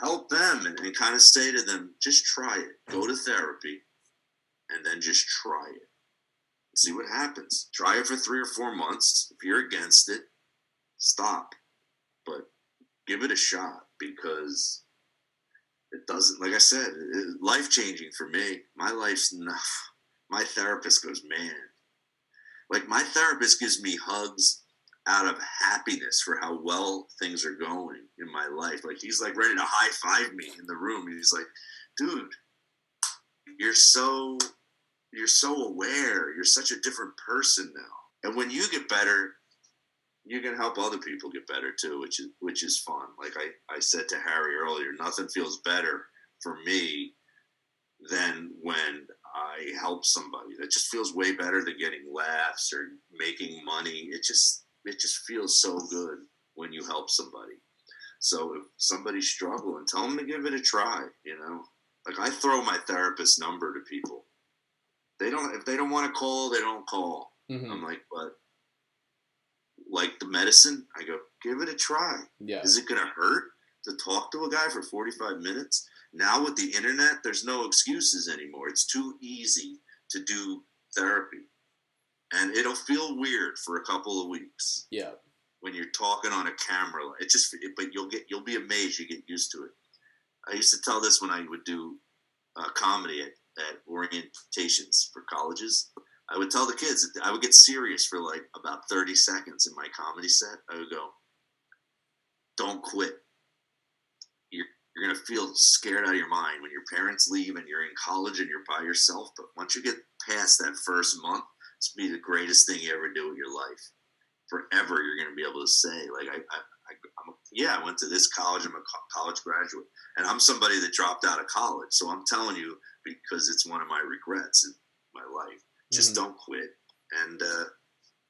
help them and kind of say to them, just try it. Go to therapy, and then just try it. See what happens. Try it for 3 or 4 months. If you're against it, stop. But give it a shot, because it doesn't, like I said, life-changing for me. My therapist goes, man. Like, my therapist gives me hugs out of happiness for how well things are going in my life. Like, he's like ready to high-five me in the room. He's like, dude, you're so aware. You're such a different person now. And when you get better, you can help other people get better too, which is fun. Like I said to Harry earlier, nothing feels better for me than when I help somebody. That just feels way better than getting laughs or making money. It just feels so good when you help somebody. So if somebody's struggling, tell them to give it a try. You know, like I throw my therapist's number to people. If they don't want to call, they don't call. Mm-hmm. I'm like, but like the medicine, I go, give it a try. Yeah. Is it going to hurt to talk to a guy for 45 minutes? Now with the internet, there's no excuses anymore. It's too easy to do therapy. And it'll feel weird for a couple of weeks. Yeah. When you're talking on a camera, but you'll be amazed. You get used to it. I used to tell this when I would do comedy at orientations for colleges. I would tell the kids, I would get serious for like about 30 seconds in my comedy set. I would go, don't quit. You're going to feel scared out of your mind when your parents leave and you're in college and you're by yourself. But once you get past that first month, it's going to be the greatest thing you ever do in your life. Forever, you're going to be able to say, like, I went to this college. I'm a college graduate. And I'm somebody that dropped out of college. So I'm telling you, because it's one of my regrets in my life. Just don't quit and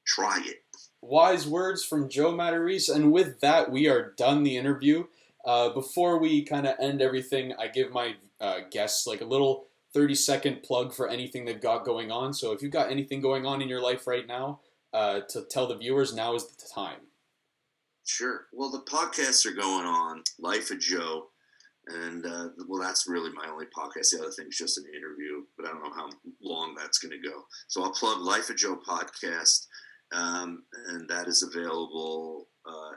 try it. Wise words from Joe Matarese. And with that, we are done the interview. Before we kind of end everything, I give my guests like a little 30-second plug for anything they've got going on. So if you've got anything going on in your life right now, to tell the viewers, now is the time. Sure. Well, the podcasts are going on. Life of Joe. And, that's really my only podcast. The other thing's just an interview, but I don't know how long that's going to go. So I'll plug Life of Joe podcast, and that is available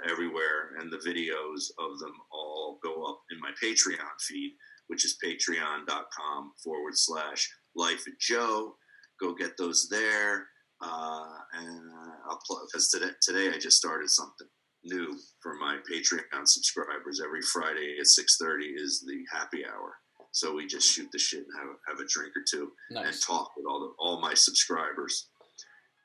everywhere. And the videos of them all go up in my Patreon feed, which is patreon.com/Life of Joe. Go get those there. And I'll plug, because today I just started something new for my Patreon subscribers. Every Friday at 6:30 is the happy hour. So we just shoot the shit and have a drink or two. Nice. And talk with all my subscribers.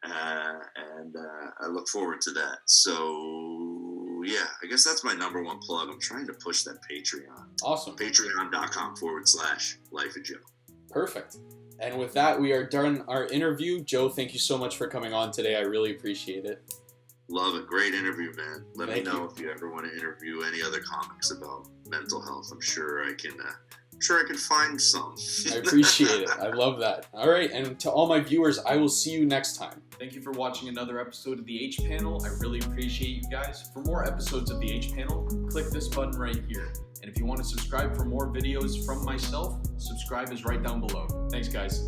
And I look forward to that. So yeah, I guess that's my number one plug. I'm trying to push that Patreon. Awesome. Patreon.com/Life of Joe. Perfect. And with that, we are done our interview. Joe, thank you so much for coming on today. I really appreciate it. Love it. Great interview, man. Let me know you. if you ever want to interview any other comics about mental health. I'm sure I can find some. I appreciate it. I love that. All right, and to all my viewers, I will see you next time. Thank you for watching another episode of the H Panel. I really appreciate you guys. For more episodes of the H Panel, click this button right here. And if you want to subscribe for more videos from myself, subscribe is right down below. Thanks, guys.